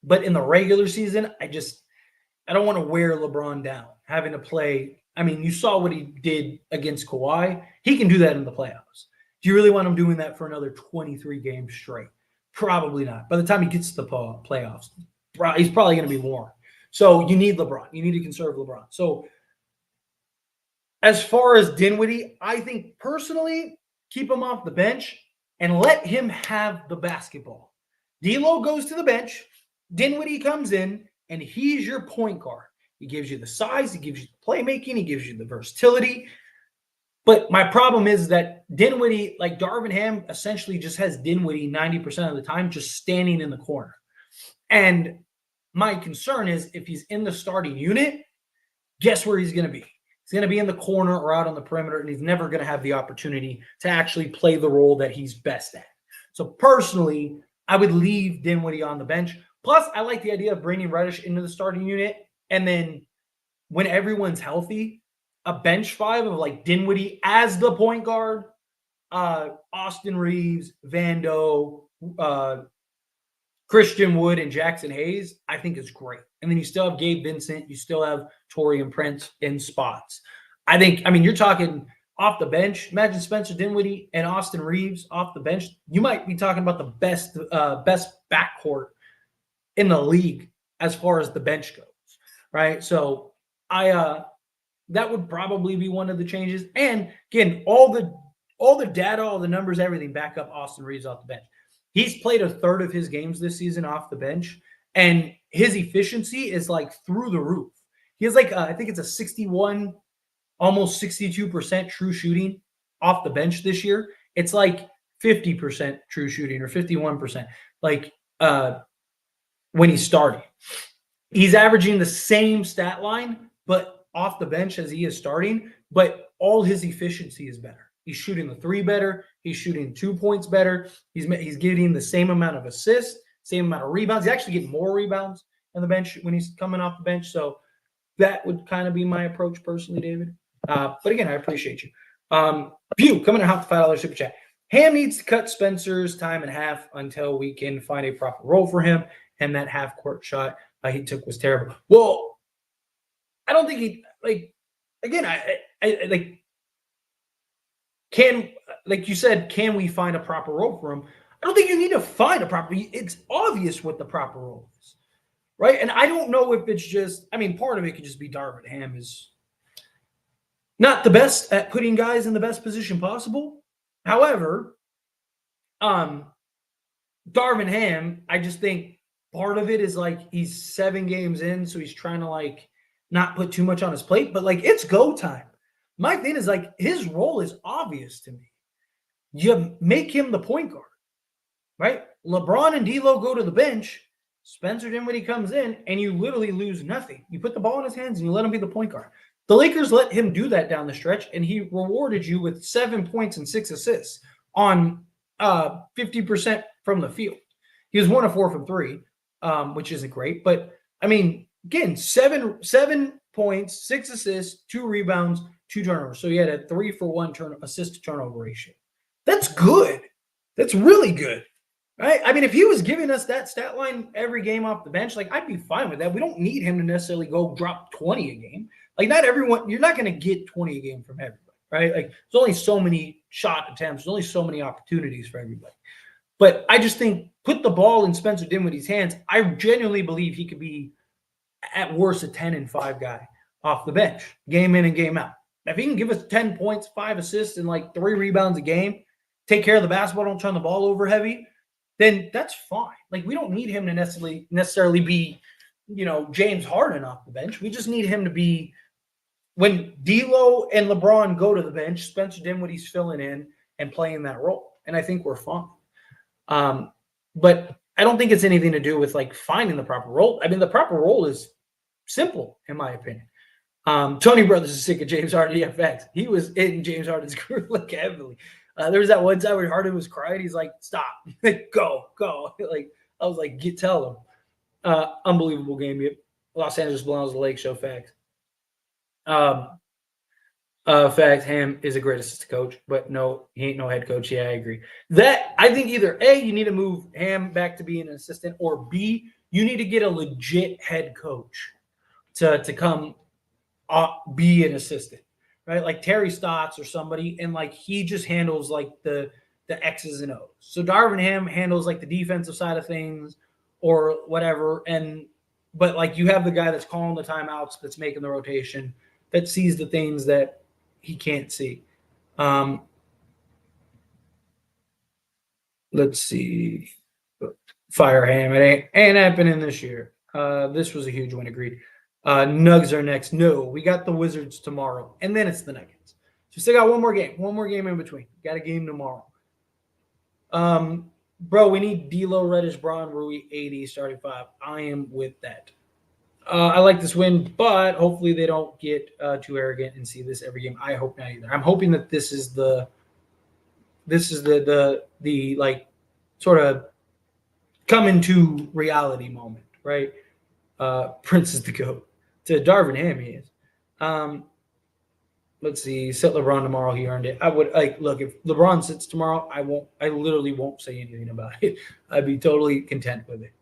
But in the regular season, I don't want to wear LeBron down, having to play. I mean, you saw what he did against Kawhi. He can do that in the playoffs. Do you really want him doing that for another 23 games straight? Probably not. By the time he gets to the playoffs, he's probably going to be worn. So you need LeBron. You need to conserve LeBron. So as far as Dinwiddie, I think personally, keep him off the bench and let him have the basketball. D'Lo goes to the bench. Dinwiddie comes in, and he's your point guard. He gives you the size. He gives you the playmaking. He gives you the versatility. But my problem is that Dinwiddie, like Darvin Ham, essentially just has Dinwiddie 90% of the time just standing in the corner. And my concern is if he's in the starting unit, guess where he's going to be? He's going to be in the corner or out on the perimeter, and he's never going to have the opportunity to actually play the role that he's best at. So personally, I would leave Dinwiddie on the bench. Plus, I like the idea of bringing Reddish into the starting unit, and then when everyone's healthy, a bench 5 of like Dinwiddie as the point guard, Austin Reeves, Vando, Christian Wood, and Jackson Hayes, I think is great. And then you still have Gabe Vincent. You still have Taurean Prince in spots. I mean, you're talking off the bench. Imagine Spencer Dinwiddie and Austin Reeves off the bench. You might be talking about the best backcourt in the league as far as the bench goes, right? So that would probably be one of the changes. And again, all the data, all the numbers, everything back up Austin Reeves off the bench. He's played a third of his games this season off the bench, and his efficiency is like through the roof. He has like, I think it's a 61, almost 62% true shooting off the bench this year. It's like 50% true shooting or 51%. Like when he started, he's averaging the same stat line, but off the bench as he is starting, but all his efficiency is better. He's shooting the 3 better. He's shooting 2 points better. He's getting the same amount of assists, same amount of rebounds. He's actually getting more rebounds on the bench when he's coming off the bench. So that would kind of be my approach personally, David. But again, I appreciate you. Pew, coming to half the $5 super chat. Ham needs to cut Spencer's time in half until we can find a proper role for him. And that half-court shot he took was terrible. Well, I don't think he again. I can, like you said, can we find a proper role for him? I don't think you need to find a proper. It's obvious what the proper role is, right? And I don't know if it's just, I mean, part of it could just be Darvin Ham is not the best at putting guys in the best position possible. However, um, Darvin Ham, I just think part of it is like he's 7 games in, so he's trying to like not put too much on his plate, but like it's go time. My thing is like his role is obvious to me. You make him the point guard, right? LeBron and D'Lo go to the bench. Spencer Dinwiddie comes in, and you literally lose nothing. You put the ball in his hands and you let him be the point guard. The Lakers let him do that down the stretch, and he rewarded you with 7 points and 6 assists on 50% from the field. He was 1 of 4 from 3, which isn't great. But I mean, again, 7 points, 6 assists, 2 rebounds, 2 turnovers. So he had a 3-for-1 assist to turnover ratio. That's good. That's really good. Right? I mean, if he was giving us that stat line every game off the bench, like I'd be fine with that. We don't need him to necessarily go drop 20 a game. Like not everyone, you're not going to get 20 a game from everybody, right? Like there's only so many shot attempts, there's only so many opportunities for everybody. But I just think put the ball in Spencer Dinwiddie's hands. I genuinely believe he could be at worst a 10-5 guy off the bench, game in and game out. If he can give us 10 points, 5 assists, and like 3 rebounds a game, take care of the basketball, don't turn the ball over heavy, then that's fine. Like we don't need him to necessarily be, James Harden off the bench. We just need him to be when D'Lo and LeBron go to the bench, Spencer Dinwiddie's filling in and playing that role. And I think we're fine. But I don't think it's anything to do with like finding the proper role. I mean, the proper role is simple, in my opinion. Tony Brothers is sick of James Harden. FX. He was in James Harden's group like heavily. There was that one time where Harden was crying. He's like, "Stop, go." Like I was like, tell him. Unbelievable game. Los Angeles belongs to the Lake Show. Facts. Facts. Ham is a great assistant coach, but no, he ain't no head coach. Yeah, I agree. That I think either A, you need to move Ham back to being an assistant, or B, you need to get a legit head coach to come be an assistant, right? Like Terry Stotts or somebody, and like he just handles like the X's and O's. So Darvin Ham handles like the defensive side of things or whatever, but like you have the guy that's calling the timeouts, that's making the rotation, that sees the things that he can't see. Let's see. Fire Ham. It ain't happening this year. This was a huge win. Agreed. Nugs are next. No, we got the Wizards tomorrow, and then it's the Nuggets. So we still got one more game in between. Got a game tomorrow. Bro, we need D'Lo, Reddish, Braun, Rui, 80, starting 5. I am with that. I like this win, but hopefully they don't get too arrogant and see this every game. I hope not either. I'm hoping that this is the like sort of coming to reality moment, right? Prince is the GOAT. To Darvin Ham, he is. Let's see. Sit LeBron tomorrow. He earned it. I would look if LeBron sits tomorrow. I literally won't say anything about it. I'd be totally content with it.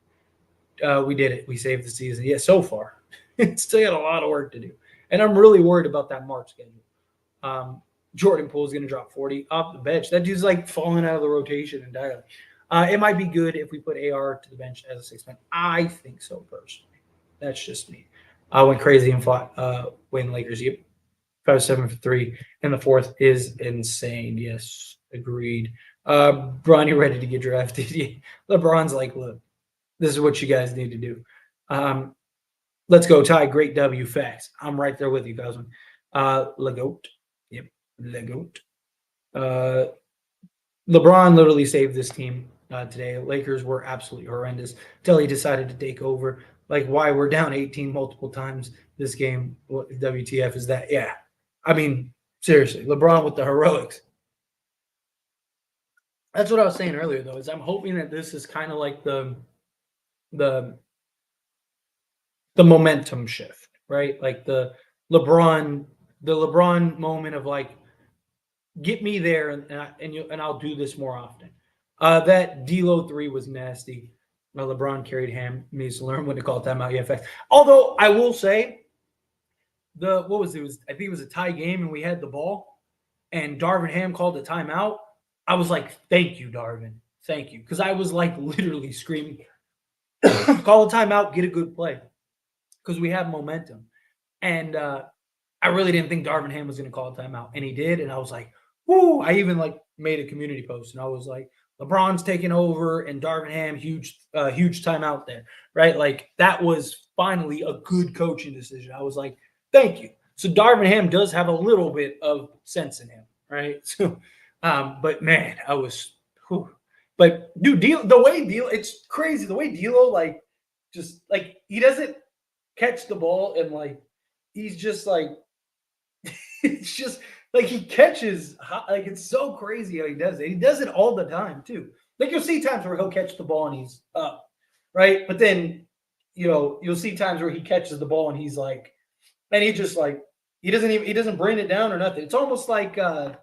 We did it. We saved the season. Yeah, so far. Still got a lot of work to do. And I'm really worried about that March schedule. Jordan Poole's going to drop 40 off the bench. That dude's like falling out of the rotation entirely. It might be good if we put AR to the bench as a 6 man. I think so personally. That's just me. I went crazy and fought Wayne Lakers. Yep. 5-7 for 3. And the fourth is insane. Yes, agreed. Bronny ready to get drafted. LeBron's like, look, this is what you guys need to do. Let's go, Ty. Great W. Facts. I'm right there with you, guys. LeGoat. Yep, LeGoat. LeBron literally saved this team today. Lakers were absolutely horrendous until he decided to take over. Like, why we're down 18 multiple times this game. What WTF is that? Yeah. I mean, seriously, LeBron with the heroics. That's what I was saying earlier, though, is I'm hoping that this is kind of like the momentum shift, right? Like the LeBron moment of like, get me there and I'll do this more often. That D'Lo 3 was nasty. LeBron carried Ham. Needs to learn when to call timeout. Yeah, fact. Although I will say, I think it was a tie game and we had the ball, and Darvin Ham called a timeout. I was like, "Thank you, Darvin. Thank you," because I was like literally screaming. call a timeout, get a good play because we have momentum. And I really didn't think Darvin Ham was going to call a timeout, and he did. And I was like, whoo! I even like made a community post, and I was like, LeBron's taking over, and Darvin Ham, huge timeout there, right? Like that was finally a good coaching decision. I was like, thank you. So Darvin Ham does have a little bit of sense in him, right? So, but man, I was, whew. But dude, the way it's crazy. The way D'Lo like, just like he doesn't catch the ball and like he's just like it's just like he catches like it's so crazy how he does it. He does it all the time too. Like you'll see times where he'll catch the ball and he's up, right? But then you'll see times where he catches the ball and he's like, and he just like he doesn't bring it down or nothing. It's almost like Bill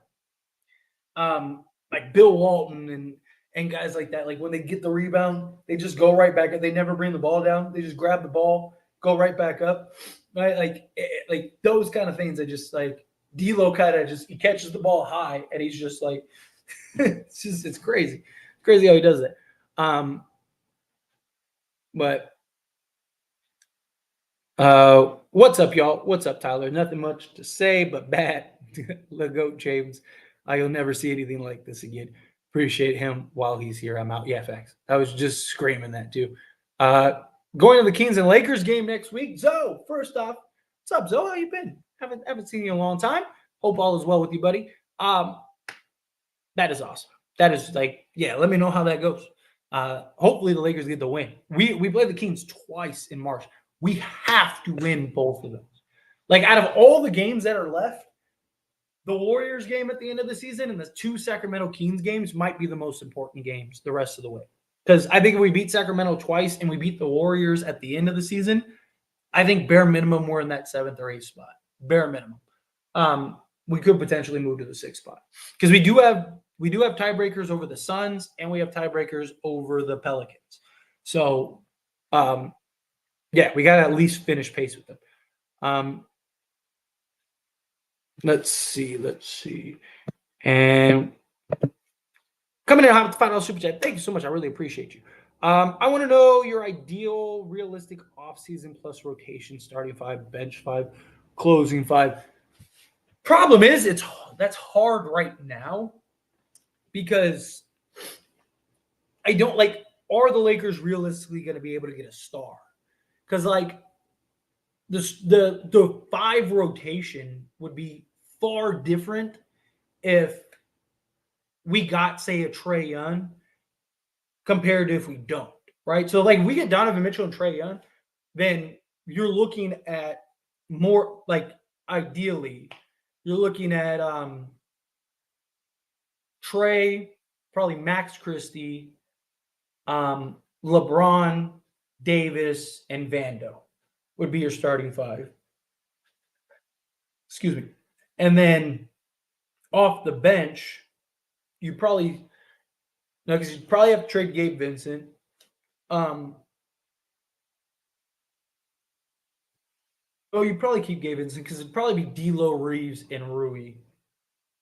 Walton and guys like that. Like when they get the rebound, they just go right back up. They never bring the ball down. They just grab the ball, go right back up. Right? Like those kind of things. I just like D'Lo kind of just he catches the ball high and he's just like it's crazy. It's crazy how he does it. But what's up, y'all? What's up, Tyler? Nothing much to say, but bad. The goat James. You'll never see anything like this again. Appreciate him while he's here. I'm out. Yeah, facts. I was just screaming that too. Going to the Kings and Lakers game next week. Zoe, first off, what's up, Zoe? How you been? Haven't seen you in a long time. Hope all is well with you, buddy. That is awesome. That is like, yeah, let me know how that goes. Hopefully the Lakers get the win. We played the Kings twice in March. We have to win both of those. Like out of all the games that are left, the Warriors game at the end of the season and the 2 Sacramento Kings games might be the most important games the rest of the way. Because I think if we beat Sacramento twice and we beat the Warriors at the end of the season, I think bare minimum we're in that 7th or 8th spot. Bare minimum. We could potentially move to the 6th spot. Because we do have tiebreakers over the Suns and we have tiebreakers over the Pelicans. So yeah, we got to at least finish pace with them. Let's see. And coming in hot with the final super chat. Thank you so much. I really appreciate you. I want to know your ideal, realistic offseason plus rotation, starting 5, bench 5, closing 5. Problem is, that's hard right now because I don't like. Are the Lakers realistically going to be able to get a star? Because like the 5 rotation would be far different if we got, say, a Trae Young compared to if we don't, right? So, like, if we get Donovan Mitchell and Trae Young, then you're looking at more, like, ideally, you're looking at Trae, probably Max Christie, LeBron, Davis, and Vando would be your starting 5. Excuse me. And then off the bench, you probably – no, because you probably have to trade Gabe Vincent. You probably keep Gabe Vincent because it'd probably be D'Lo, Reeves, and Rui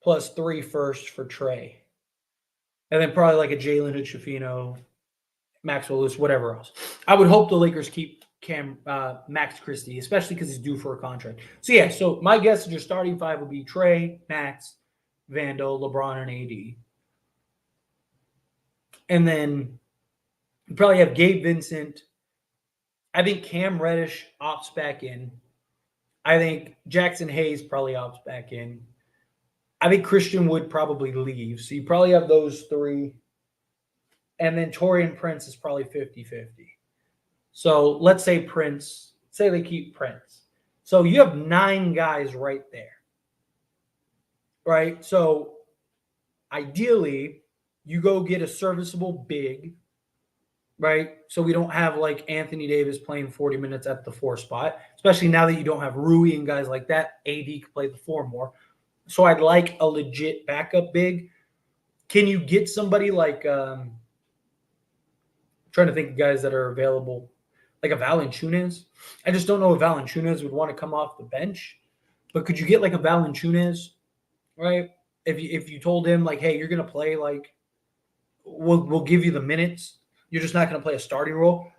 plus 3 firsts for Trae. And then probably like a Jalen Hood-Schifino, Maxwell Lewis, whatever else. I would hope the Lakers keep Max Christie, especially because he's due for a contract. So, yeah, so my guess is your starting 5 would be Trae, Max, Vando, LeBron, and AD. And then you probably have Gabe Vincent. I think Cam Reddish opts back in. I think Jackson Hayes probably opts back in. I think Christian Wood probably leaves. So you probably have those 3. And then Taurean Prince is probably 50-50. So let's say they keep Prince. So you have 9 guys right there. Right? So ideally, you go get a serviceable big, right? So we don't have like Anthony Davis playing 40 minutes at the 4 spot, especially now that you don't have Rui and guys like that. AD can play the 4 more. So I'd like a legit backup big. Can you get somebody like trying to think of guys that are available, like a Valanciunas? I just don't know if Valanciunas would want to come off the bench. But could you get like a Valanciunas, right? If you told him like, hey, you're gonna play like we'll give you the minutes. You're just not gonna play a starting role.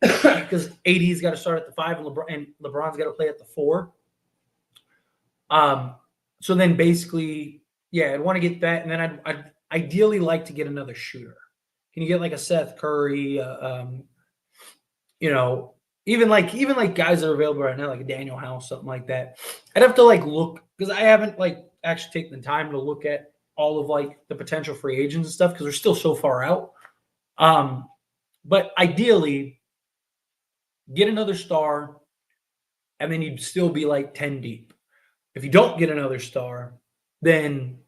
because AD's got to start at the 5 and LeBron's got to play at the 4. So then basically, yeah, I'd want to get that, and then I'd ideally like to get another shooter. Can you get like a Seth Curry? Even like guys that are available right now, like a Daniel House, something like that. I'd have to like look because I haven't like actually taken the time to look at all of like the potential free agents and stuff because they're still so far out. But ideally, get another star, and then you'd still be like 10 deep. If you don't get another star, then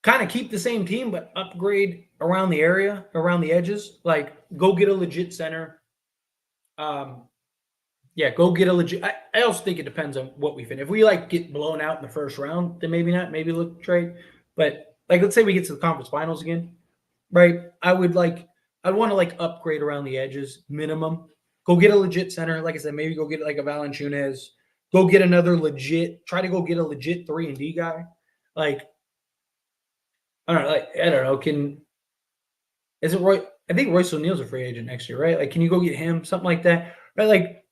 kind of keep the same team, but upgrade around the area, around the edges. Like, go get a legit center. Go get a legit. I also think it depends on what we fin. If we like get blown out in the first round, then maybe not. Maybe look trade. But like, let's say we get to the conference finals again, right? I'd want to like upgrade around the edges, minimum. Go get a legit center. Like I said, maybe go get like a Valanciunas. Go get another legit. Try to go get a legit 3-and-D guy. Like, I don't know. Is it Roy? I think Royce O'Neal's a free agent next year, right? Like, can you go get him? Something like that, right? Like,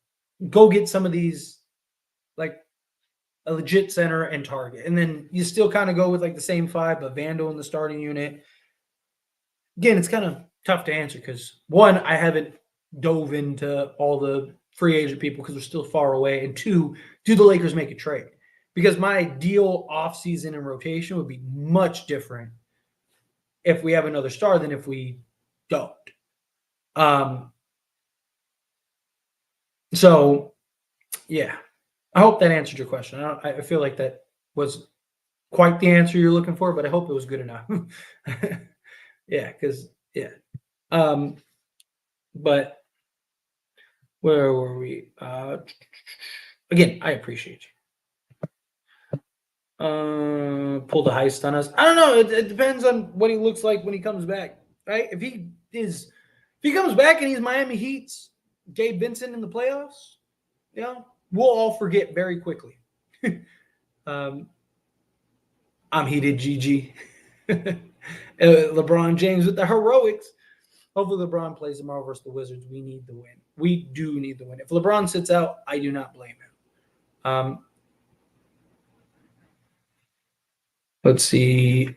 go get some of these, like a legit center and target, and then you still kind of go with like the same 5, but Vandal in the starting unit. Again, it's kind of tough to answer because one, I haven't dove into all the free agent people because they're still far away, and 2, do the Lakers make a trade? Because my ideal offseason and rotation would be much different if we have another star than if we don't. So, yeah, I hope that answered your question. I feel like that was quite the answer you're looking for, but I hope it was good enough. But where were we? Again, I appreciate you. Pulled a heist on us. I don't know. It depends on what he looks like when he comes back, right? If he comes back and he's Miami Heat's Gabe Vincent in the playoffs, we'll all forget very quickly. I'm heated, GG. LeBron James with the heroics. Hopefully LeBron plays tomorrow versus the Wizards. We need the win. We do need the win. If LeBron sits out, I do not blame him. Let's see.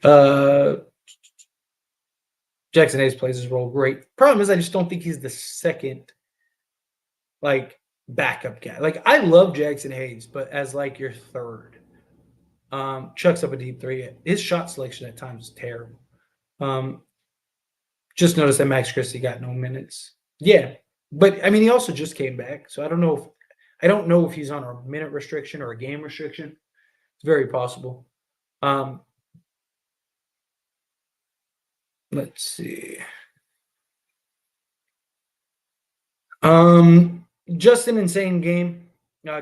Jackson Hayes plays his role great. Problem is, I just don't think he's the second, like, backup guy. Like, I love Jackson Hayes, but as like your third. Chucks up a deep 3. His shot selection at times is terrible. Just noticed that Max Christie got no minutes. Yeah, but I mean, he also just came back, so I don't know if he's on a minute restriction or a game restriction. It's very possible. Let's see. Just an insane game.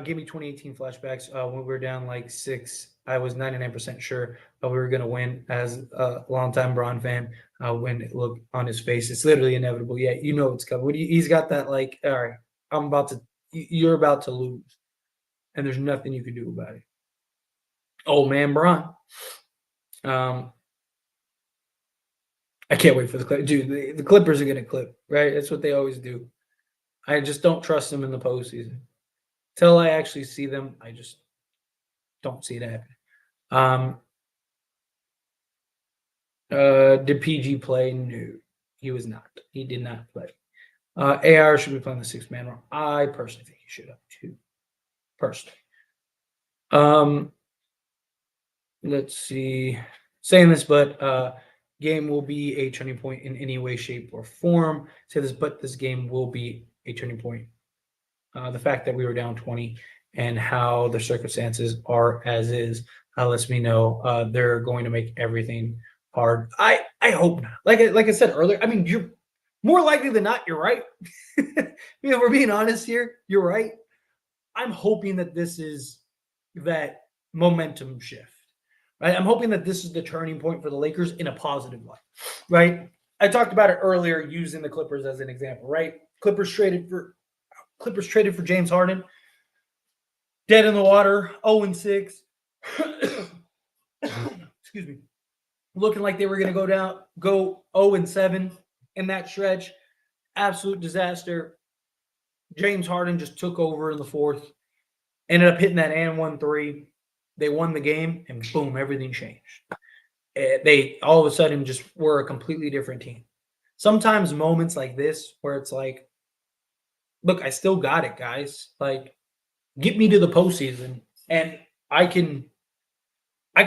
Gave me 2018 flashbacks when we were down like 6. I was 99% sure we were going to win as a longtime Bron fan when it looked on his face. It's literally inevitable. Yeah, it's coming. He's got that like, all right, you're about to lose, and there's nothing you can do about it. Old man Bron. I can't wait for the clip. Dude, the Clippers are going to clip, right? That's what they always do. I just don't trust them in the postseason. Till I actually see them, I just don't see it happen. Did PG play? No, he was not. He did not play. AR should be playing the 6-man role. I personally think he should have too. Personally. Let's see. Saying this, but game will be a turning point in any way, shape, or form. Say this, but this game will be a turning point. The fact that we were down 20 and how the circumstances are as is lets me know they're going to make everything hard. I hope not. Like I said earlier, I mean, you're more likely than not, you're right. If we're being honest here, you're right. I'm hoping that this is that momentum shift. Right? I'm hoping that this is the turning point for the Lakers in a positive light. Right? I talked about it earlier using the Clippers as an example, right? Clippers traded for James Harden. Dead in the water, 0-6. Excuse me. Looking like they were going to go 0-7 in that stretch. absolute disaster. James Harden just took over in the fourth, ended up hitting that and 1-3. They won the game, and boom, everything changed. They all of a sudden just were a completely different team. Sometimes moments like this where it's like, look, I still got it, guys. Like, get me to the postseason, and I can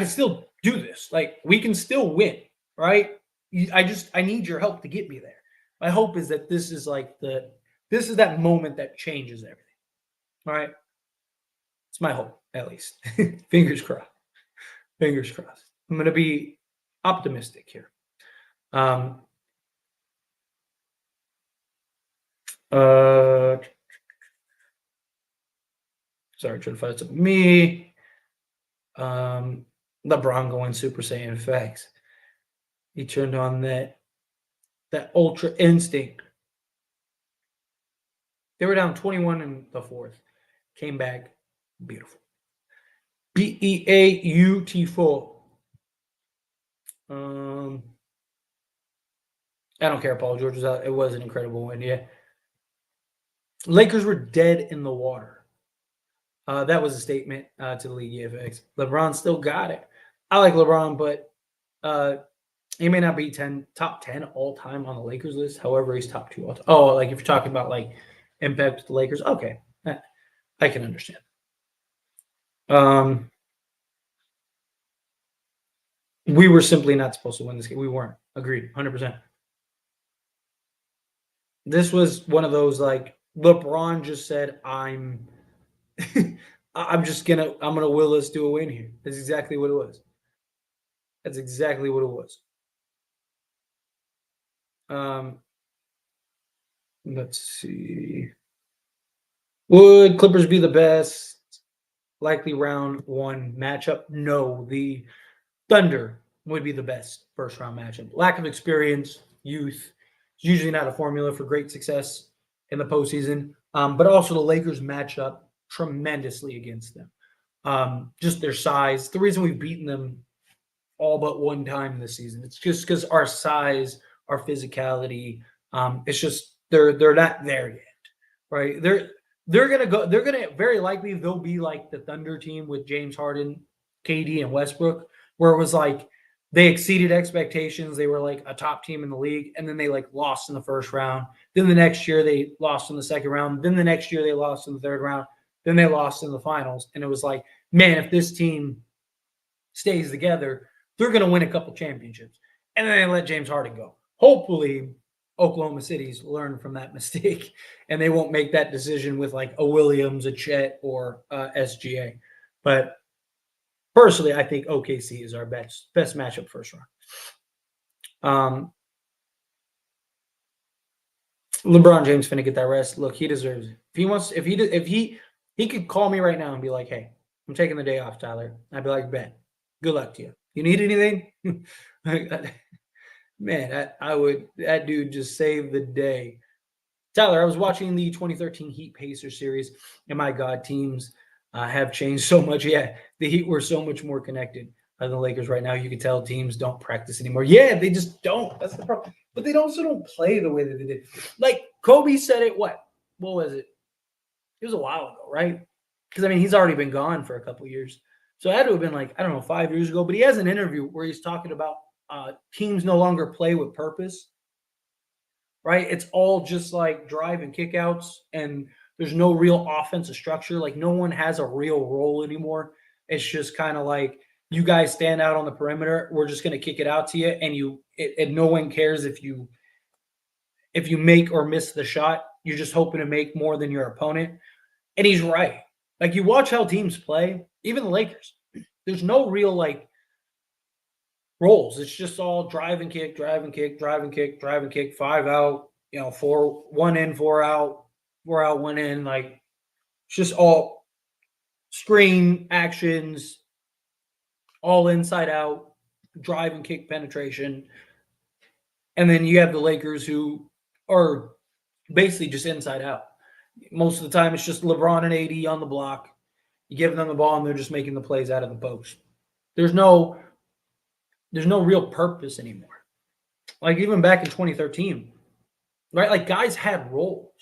still do this. Like, we can still win, right? I need your help to get me there. My hope is that this is that moment that changes everything. All right. It's my hope, at least. Fingers crossed. Fingers crossed. I'm going to be optimistic here. Sorry, trying to find something. Me. LeBron going Super Saiyan effects. He turned on that ultra instinct. They were down 21 in the fourth. Came back. Beautiful. beautiful. I don't care. Paul George was out. It was an incredible win. Yeah. Lakers were dead in the water. That was a statement to the league EFX. LeBron still got it. I like LeBron, but he may not be top 10 all time on the Lakers list. However, he's top 2 all time. Oh, like if you're talking about like impact to the Lakers, okay, I can understand. We were simply not supposed to win this game. We weren't. Agreed, 100%. This was one of those like LeBron just said, I'm gonna will us to a win here. That's exactly what it was. That's exactly what it was. Let's see. Would Clippers be the best likely round one matchup? No, the Thunder would be the best first round matchup. Lack of experience, youth, is usually not a formula for great success in the postseason. But also the Lakers match up tremendously against them. Just their size. The reason we've beaten them all but one time this season, it's just because our size, our physicality. It's just they're not there yet, right? They're gonna very likely they'll be like the Thunder team with James Harden, KD, and Westbrook, where it was like they exceeded expectations. They were like a top team in the league, and then they like lost in the first round. Then the next year they lost in the second round. Then the next year they lost in the third round. Then they lost in the finals. And it was like, man, if this team stays together, they're going to win a couple championships. And then they let James Harden go. Hopefully, Oklahoma City's learned from that mistake, and they won't make that decision with like a Williams, a Chet, or SGA. But personally, I think OKC is our best matchup first round. LeBron James finna get that rest. Look, he deserves it. If he could call me right now and be like, "Hey, I'm taking the day off, Tyler." I'd be like, "Bet. Good luck to you. You need anything?" Man, I would. That dude just saved the day. Tyler, I was watching the 2013 Heat Pacers series, and my God, teams have changed so much. Yeah, the Heat were so much more connected than the Lakers right now. You can tell teams don't practice anymore. Yeah, they just don't. That's the problem. But they also don't play the way that they did. Like Kobe said it. What was it? It was a while ago, right? Because I mean, he's already been gone for a couple of years. So it had to have been like, I don't know, 5 years ago. But he has an interview where he's talking about teams no longer play with purpose, right? It's all just like drive and kickouts, and there's no real offensive structure. Like no one has a real role anymore. It's just kind of like you guys stand out on the perimeter. We're just going to kick it out to you, and no one cares if you make or miss the shot. You're just hoping to make more than your opponent. And he's right. Like you watch how teams play, even the Lakers. There's no real like roles. It's just all drive and kick, drive and kick, drive and kick, drive and kick, 5 out, 1 in, 4 out, 4 out, 1 in. Like it's just all screen actions, all inside out, drive and kick penetration. And then you have the Lakers who are basically just inside out. Most of the time, it's just LeBron and AD on the block. You give them the ball, and they're just making the plays out of the post. There's no real purpose anymore. Like even back in 2013, right? Like guys had roles,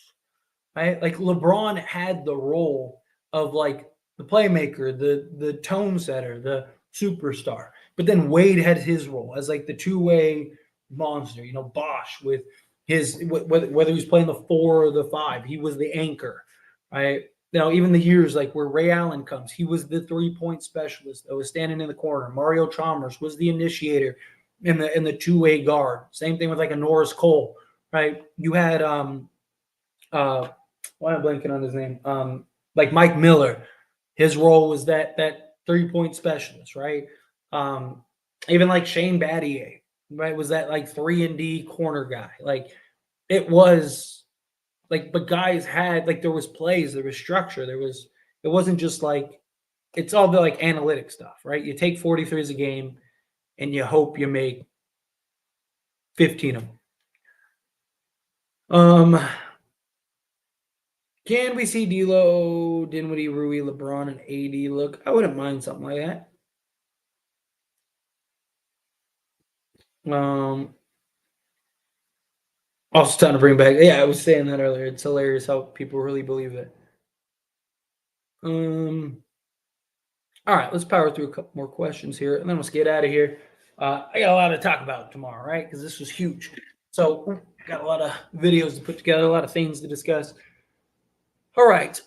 right? Like LeBron had the role of like the playmaker, the tone setter, the superstar. But then Wade had his role as like the two-way monster. You know, Bosch with his whether he was playing the 4 or the 5, he was the anchor, right? You know, even the years like where Ray Allen comes, he was the 3-point specialist that was standing in the corner. Mario Chalmers was the initiator in the two-way guard. Same thing with like a Norris Cole, right? You had uh why am I blanking on his name? Like Mike Miller, his role was that 3-point specialist, right? Um, even like Shane Battier, right, was that like 3-and-D corner guy. Like it was like, but guys had like there was plays, there was structure, there was. It wasn't just like it's all the like analytic stuff, right? You take 43s a game and you hope you make 15 of them. Can we see D'Lo, Dinwiddie, Rui, LeBron, and AD look? I wouldn't mind something like that. Also, trying to bring back. Yeah, I was saying that earlier. It's hilarious how people really believe it. All right, let's power through a couple more questions here, and then let's get out of here. I got a lot to talk about tomorrow, right? Because this was huge. So, got a lot of videos to put together, a lot of things to discuss. All right.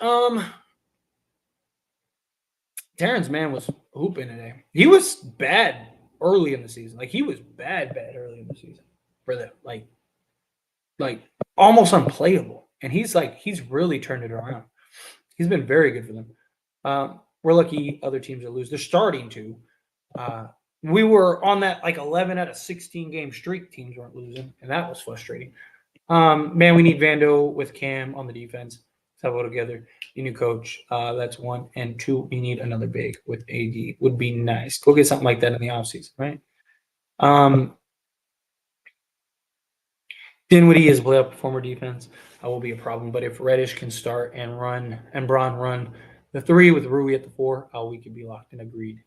Terrence Mann was hooping today. He was bad early in the season. Like he was bad early in the season for them. Like almost unplayable. And he's really turned it around. He's been very good for them. We're lucky other teams that lose. They're starting to. We were on that like 11 out of 16 game streak. Teams weren't losing, and that was frustrating. Man, we need Vando with Cam on the defense. Let's have it together. Your new coach. That's one. And two, we need another big with AD. Would be nice. Go get something like that in the offseason, right? Dinwiddie is a playoff performer defense. Will be a problem. But if Reddish can start and Braun run the 3 with Rui at the 4, we could be locked in. Agreed.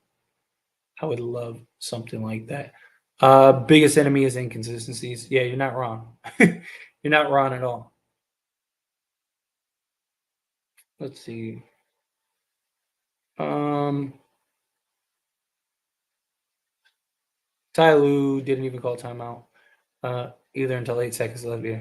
I would love something like that. Biggest enemy is inconsistencies. Yeah, you're not wrong. You're not wrong at all. Let's see. Ty Lue didn't even call timeout either until 8 seconds left. Yeah.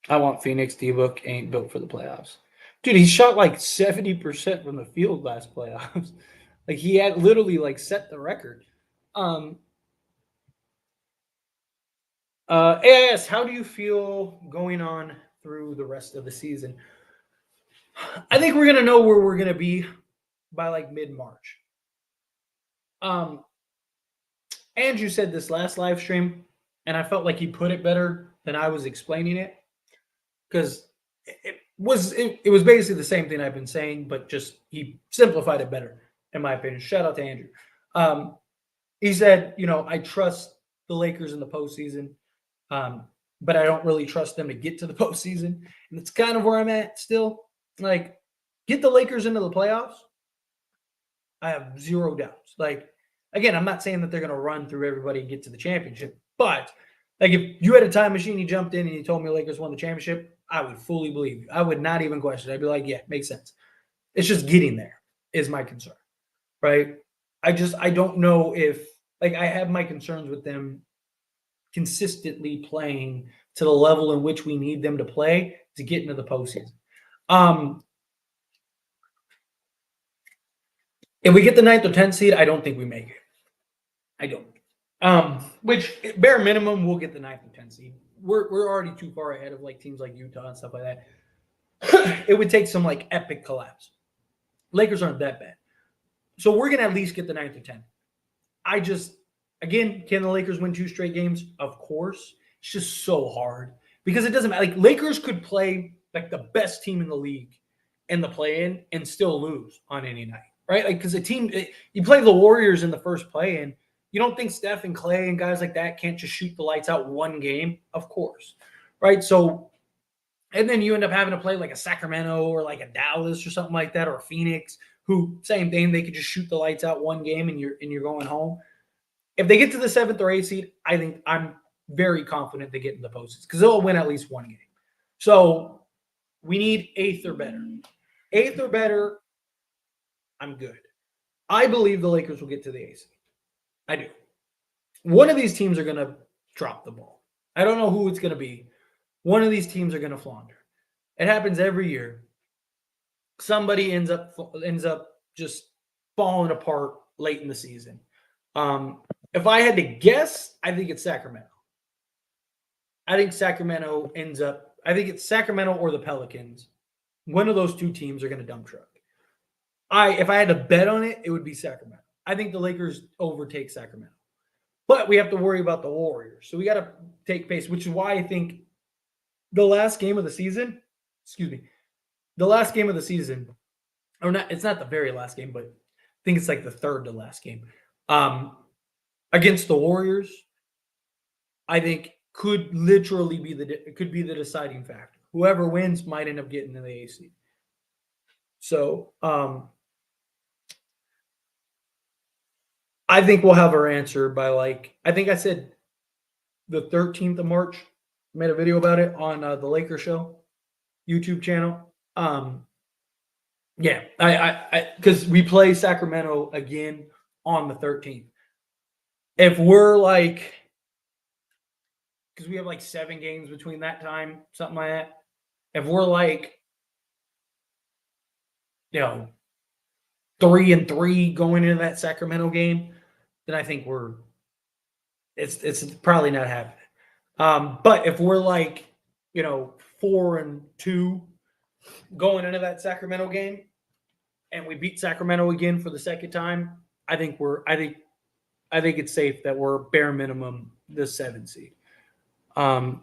I want Phoenix. D-Book ain't built for the playoffs. Dude, he shot like 70% from the field last playoffs. Like he had literally like set the record. AIS, how do you feel going on through the rest of the season? I think we're gonna know where we're gonna be by like mid-March. Andrew said this last live stream, and I felt like he put it better than I was explaining it because it was basically the same thing I've been saying, but just he simplified it better, in my opinion. Shout out to Andrew. He said, I trust the Lakers in the postseason, but I don't really trust them to get to the postseason, and it's kind of where I'm at still. Like, get the Lakers into the playoffs. I have zero doubts. Like, again, I'm not saying that they're going to run through everybody and get to the championship, but like if you had a time machine, you jumped in and you told me Lakers won the championship, I would fully believe you. I would not even question it. I'd be like, yeah, makes sense. It's just getting there is my concern, right? I don't know if like I have my concerns with them consistently playing to the level in which we need them to play to get into the postseason. If we get the 9th or 10th seed, I don't think we make it. I don't. Which bare minimum, we'll get the 9th or 10th seed. We're already too far ahead of like teams like Utah and stuff like that. It would take some like epic collapse. Lakers aren't that bad. So we're gonna at least get the 9th or 10th. I just again, can the Lakers win 2 straight games? Of course. It's just so hard. Because it doesn't matter. Like Lakers could play like the best team in the league in the play-in and still lose on any night. Right? Like because you play the Warriors in the first play-in. You don't think Steph and Clay and guys like that can't just shoot the lights out one game? Of course. Right? So and then you end up having to play like a Sacramento or like a Dallas or something like that, or a Phoenix, who same thing, they could just shoot the lights out one game and you're going home. If they get to the 7th or 8th seed, I think I'm very confident they get in the postseason because they'll win at least one game. So we need 8th or better. 8th or better, I'm good. I believe the Lakers will get to the 8th seed. I do. One of these teams are going to drop the ball. I don't know who it's going to be. One of these teams are going to flounder. It happens every year. Somebody ends up just falling apart late in the season. If I had to guess, I think it's Sacramento. I think Sacramento ends up. I think it's Sacramento or the Pelicans. One of those two teams are going to dump truck. If I had to bet on it, it would be Sacramento. I think the Lakers overtake Sacramento. But we have to worry about the Warriors. So we got to take pace, which is why I think the last game of the season, or not, it's not the very last game, but I think it's like the third to last game. Against the Warriors, I think could literally be the deciding factor. Whoever wins might end up getting to the AC. So I think we'll have our answer by I think I said the 13th of March. I made a video about it on the Lakers Show YouTube channel. Yeah, I because we play Sacramento again on the 13th. If we're because we have 7 games between that time, something like that. If we're 3-3 going into that Sacramento game, then I think it's probably not happening. But if we're 4-2 going into that Sacramento game, and we beat Sacramento again for the second time, I think it's safe that we're bare minimum the 7 seed. All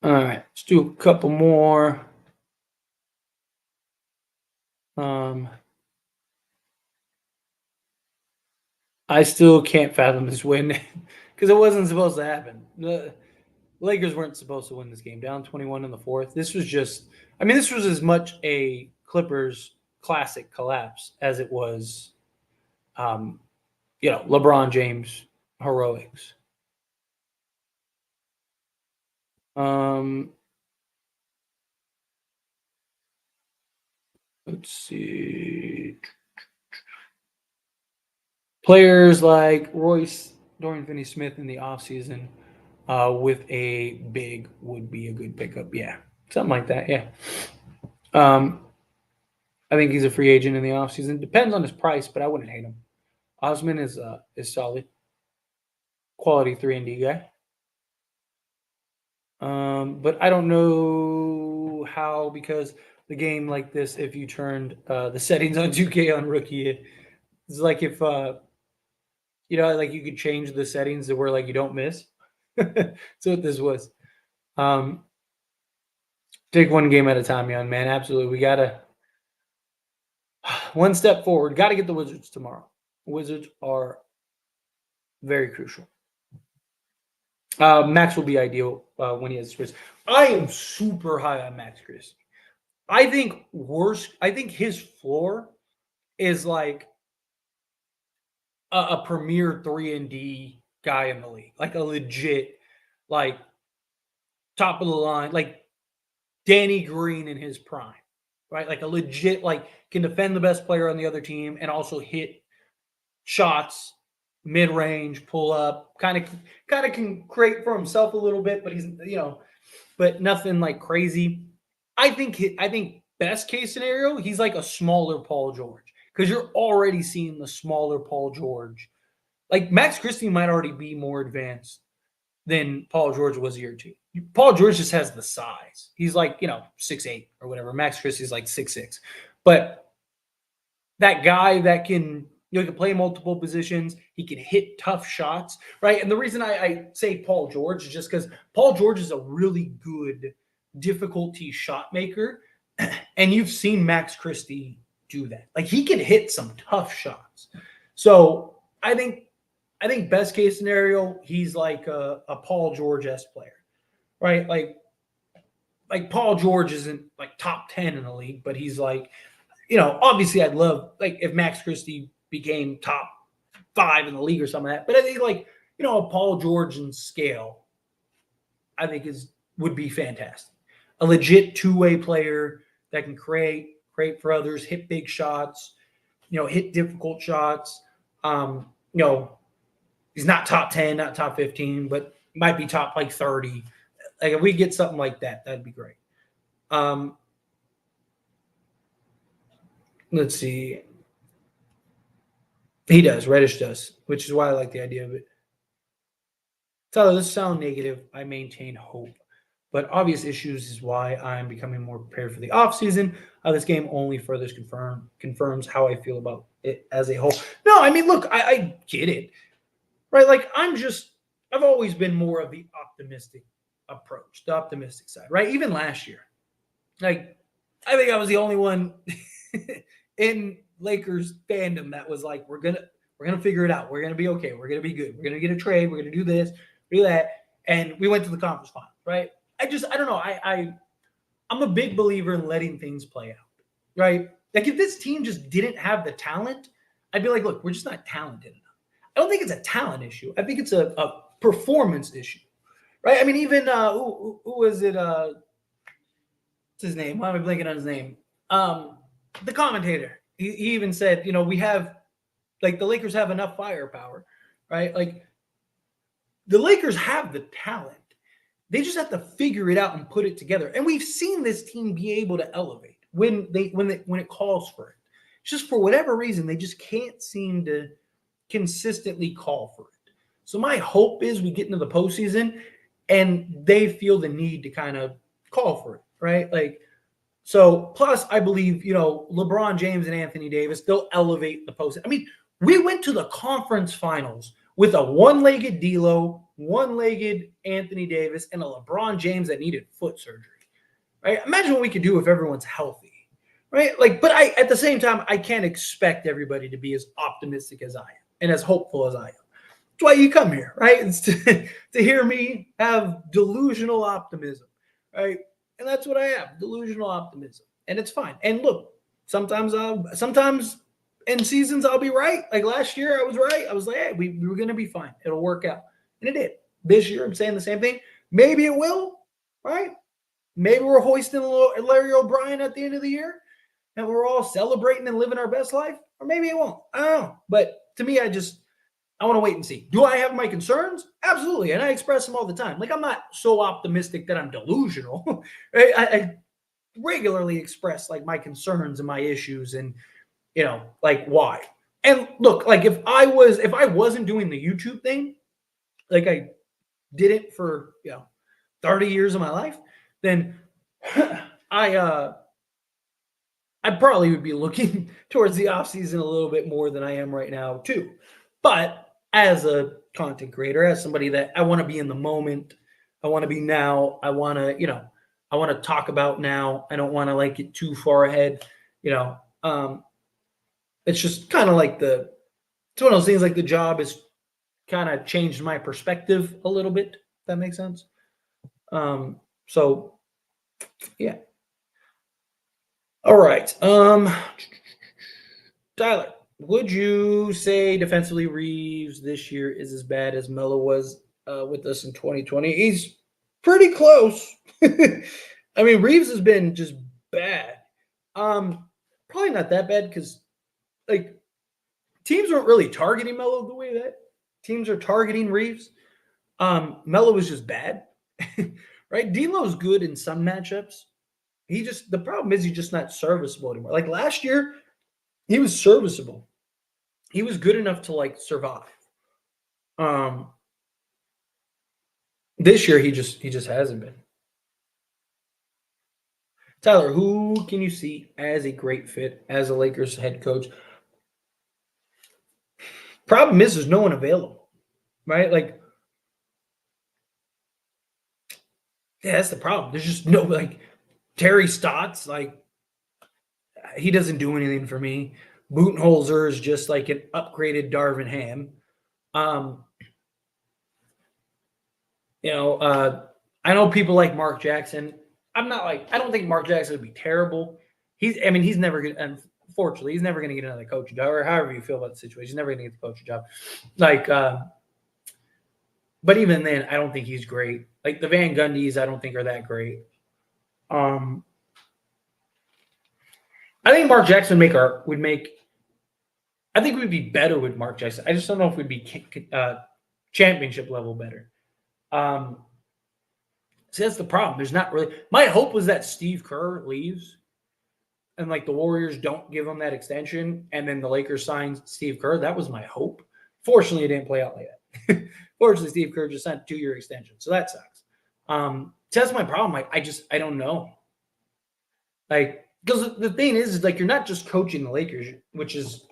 right, let's do a couple more. I still can't fathom this win because it wasn't supposed to happen. The Lakers weren't supposed to win this game. Down 21 in the fourth. This was as much a Clippers classic collapse as it was, LeBron James heroics. Let's see. Players like Royce, Dorian Finney-Smith in the offseason with a big would be a good pickup. Yeah, something like that. Yeah. I think he's a free agent in the offseason. Depends on his price, but I wouldn't hate him. Osman is solid. Quality 3-and-D guy. But I don't know how, because the game like this, if you turned the settings on 2K on rookie, it's like if you could change the settings to where you don't miss. That's what this was. Take one game at a time, young man. Absolutely. We gotta one step forward. Gotta get the Wizards tomorrow. Wizards are very crucial. Max will be ideal when he has Chris. I am super high on Max Christie. I think his floor is like a premier 3-and-D guy in the league, like a legit, top of the line, like Danny Green in his prime, right? Like a legit, can defend the best player on the other team and also hit shots, mid range, pull up, kind of can create for himself a little bit, but he's but nothing crazy. I think best case scenario, he's like a smaller Paul George, because you're already seeing the smaller Paul George. Like Max Christie might already be more advanced than Paul George was a year or two. Paul George just has the size. He's 6'8" or whatever. Max Christie's 6'6". But that guy that can can play multiple positions. He can hit tough shots, right? And the reason I say Paul George is just because Paul George is a really good difficulty shot maker, and you've seen Max Christie do that. He can hit some tough shots. So I think best case scenario, he's like a Paul George-esque player, right? Like Paul George isn't top 10 in the league, but he's obviously I'd love if Max Christie became top 5 in the league or something like that. But I think a Paul George and scale, I think would be fantastic. A legit two-way player that can create for others, hit big shots, hit difficult shots. He's not top 10, not top 15, but might be top 30. Like if we get something like that, that'd be great. Let's see. He does. Reddish does, which is why I like the idea of it. Tyler, this sounds negative. I maintain hope. But obvious issues is why I'm becoming more prepared for the offseason. This game only further confirms how I feel about it as a whole. No, I mean, look, I get it. Right? I've always been more of the optimistic approach, the optimistic side, right? Even last year. I think I was the only one in Lakers fandom that was like, we're gonna figure it out. We're gonna be okay. We're gonna be good. We're gonna get a trade. We're gonna do this, do that. And we went to the conference finals, right? I don't know. I'm a big believer in letting things play out, right? Like if this team just didn't have the talent, I'd be like, look, we're just not talented enough. I don't think it's a talent issue. I think it's a performance issue, right? I mean, even who was it? What's his name? Why am I blanking on his name? The commentator. He even said, we have the Lakers have enough firepower, right? Like the Lakers have the talent. They just have to figure it out and put it together. And we've seen this team be able to elevate when it calls for it. It's just for whatever reason, they just can't seem to consistently call for it. So my hope is we get into the postseason and they feel the need to kind of call for it, right? So plus I believe, LeBron James and Anthony Davis, they'll elevate the postseason. I mean, we went to the conference finals with a one-legged D'Lo, one-legged Anthony Davis, and a LeBron James that needed foot surgery, right? Imagine what we could do if everyone's healthy, right? But at the same time, I can't expect everybody to be as optimistic as I am and as hopeful as I am. That's why you come here, right? It's to hear me have delusional optimism, right? And that's what I have, delusional optimism. And it's fine. And look, sometimes in seasons I'll be right. Like last year I was right. I was like, hey, we were going to be fine. It'll work out. And it did. This year I'm saying the same thing. Maybe it will, right? Maybe we're hoisting a little Larry O'Brien at the end of the year and we're all celebrating and living our best life. Or maybe it won't. I don't know. But to me, I want to wait and see. Do I have my concerns? Absolutely. And I express them all the time. I'm not so optimistic that I'm delusional. Right? I regularly express my concerns and my issues and, why. And look, if I wasn't doing the YouTube thing, I did it for, 30 years of my life, then I probably would be looking towards the offseason a little bit more than I am right now too. But as a content creator, as somebody that I want to be in the moment, I want to be now, I want to talk about now. I don't want to get too far ahead, it's just kind of it's one of those things the job has kind of changed my perspective a little bit. If that makes sense. So yeah. All right. Tyler, would you say defensively Reeves this year is as bad as Melo was with us in 2020? He's pretty close. I mean, Reeves has been just bad. Probably not that bad because teams weren't really targeting Melo the way that teams are targeting Reeves. Melo was just bad, right? D'Lo's good in some matchups. The problem is he's just not serviceable anymore. Last year, he was serviceable. He was good enough to survive. This year he just hasn't been. Tyler, who can you see as a great fit as a Lakers head coach? Problem is there's no one available, right? Yeah, that's the problem. There's just no Terry Stotts, he doesn't do anything for me. Budenholzer is just an upgraded Darvin Ham. I know people like Mark Jackson. I'm not I don't think Mark Jackson would be terrible. He's never going to, and Fortunately, he's never going to get another coaching job, or however you feel about the situation. He's never going to get the coaching job. Like, but even then, I don't think he's great. Like the Van Gundys, I don't think are that great. I think Mark Jackson would make. I think we'd be better with Mark Jackson. I just don't know if we'd be championship level better. See, that's the problem. There's not really. My hope was that Steve Kerr leaves, and like the Warriors don't give him that extension, and then the Lakers sign Steve Kerr. That was my hope. Fortunately, it didn't play out like that. Fortunately, Steve Kerr just signed a 2-year extension, so that sucks. So that's my problem. I don't know. Like, because the thing is like you're not just coaching the Lakers, which is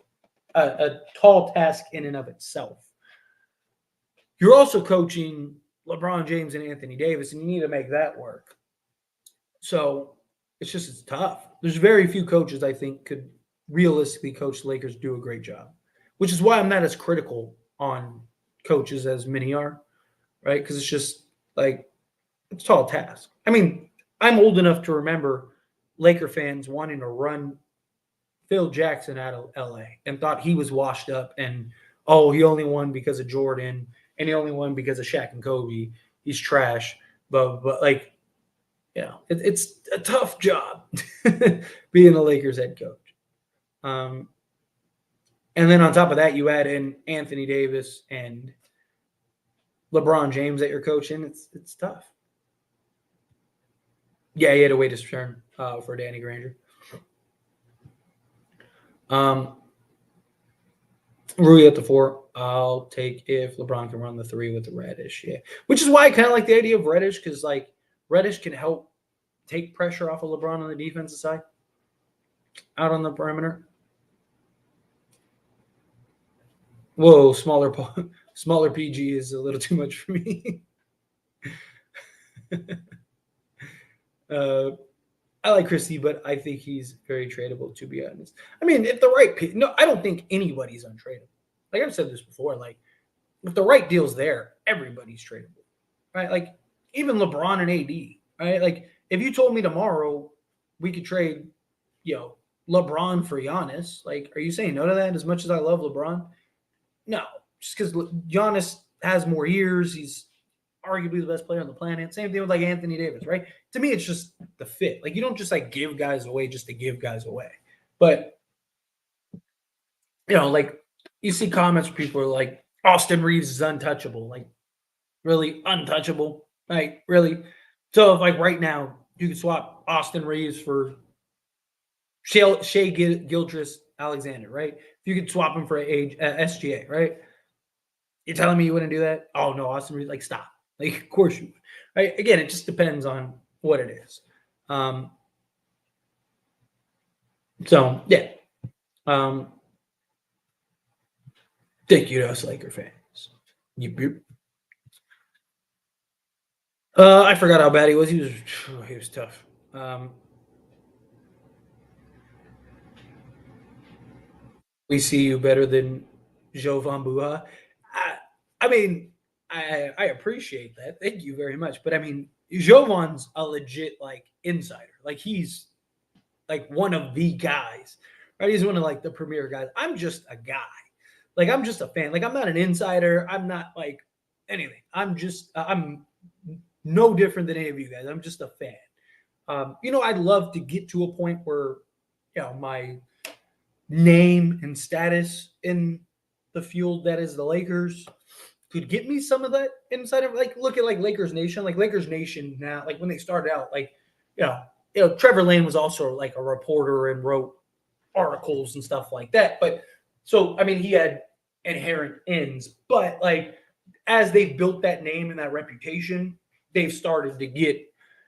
a tall task in and of itself. You're also coaching LeBron James and Anthony Davis, and you need to make that work. So it's tough. There's very few coaches I think could realistically coach the Lakers, do a great job, which is why I'm not as critical on coaches as many are, right? Because it's just like it's a tall task. I mean, I'm old enough to remember Laker fans wanting to run Phil Jackson out of LA and thought he was washed up and he only won because of Jordan and he only won because of Shaq and Kobe. He's trash. But like, it's a tough job being the Lakers head coach. And then on top of that, you add in Anthony Davis and LeBron James that you're coaching. It's tough. Yeah, he had to wait his turn for Danny Granger. Rui at the 4. I'll take if LeBron can run the 3 with the Reddish. Yeah, which is why I kind of like the idea of Reddish because like Reddish can help take pressure off of LeBron on the defensive side, out on the perimeter. Whoa, smaller PG is a little too much for me. I like Christie, but I think he's very tradable, to be honest. I mean, if the right no, I don't think anybody's untradeable. Like I've said this before, like if the right deal's there, everybody's tradable, right? Like even LeBron and AD, right? Like if you told me tomorrow we could trade, LeBron for Giannis, like, are you saying no to that? As much as I love LeBron, no, just because Giannis has more years, he's arguably the best player on the planet. Same thing with like Anthony Davis, right? To me, it's just the fit. Like you don't just like give guys away just to give guys away. But like you see comments where people are like, Austin Reeves is untouchable. Like, really untouchable. Like, really? So if like right now you could swap Austin Reeves for Shea Gilgeous Alexander, right? If you could swap him for SGA, right? You're telling me you wouldn't do that? Oh no, Austin Reeves, like stop. Like, of course you would. Right? Again, it just depends on what it is. So yeah. Thank you to us Laker fans. Yep. I forgot how bad he was. He was tough. We see you better than Jovan Buha. I mean, I appreciate that. Thank you very much. But I mean, Jovan's a legit like insider. Like he's like one of the guys, right? He's one of like the premier guys. I'm just a guy. Like I'm just a fan. Like I'm not an insider. I'm not like anything. I'm no different than any of you guys. I'm just a fan. I'd love to get to a point where, my name and status in the field that is the Lakers could get me some of that insider. Like look at like Lakers Nation. Like Lakers Nation now, like when they started out, like, Trevor Lane was also like a reporter and wrote articles and stuff like that. But so, I mean, he had inherent ends, but like as they built that name and that reputation, they've started to get,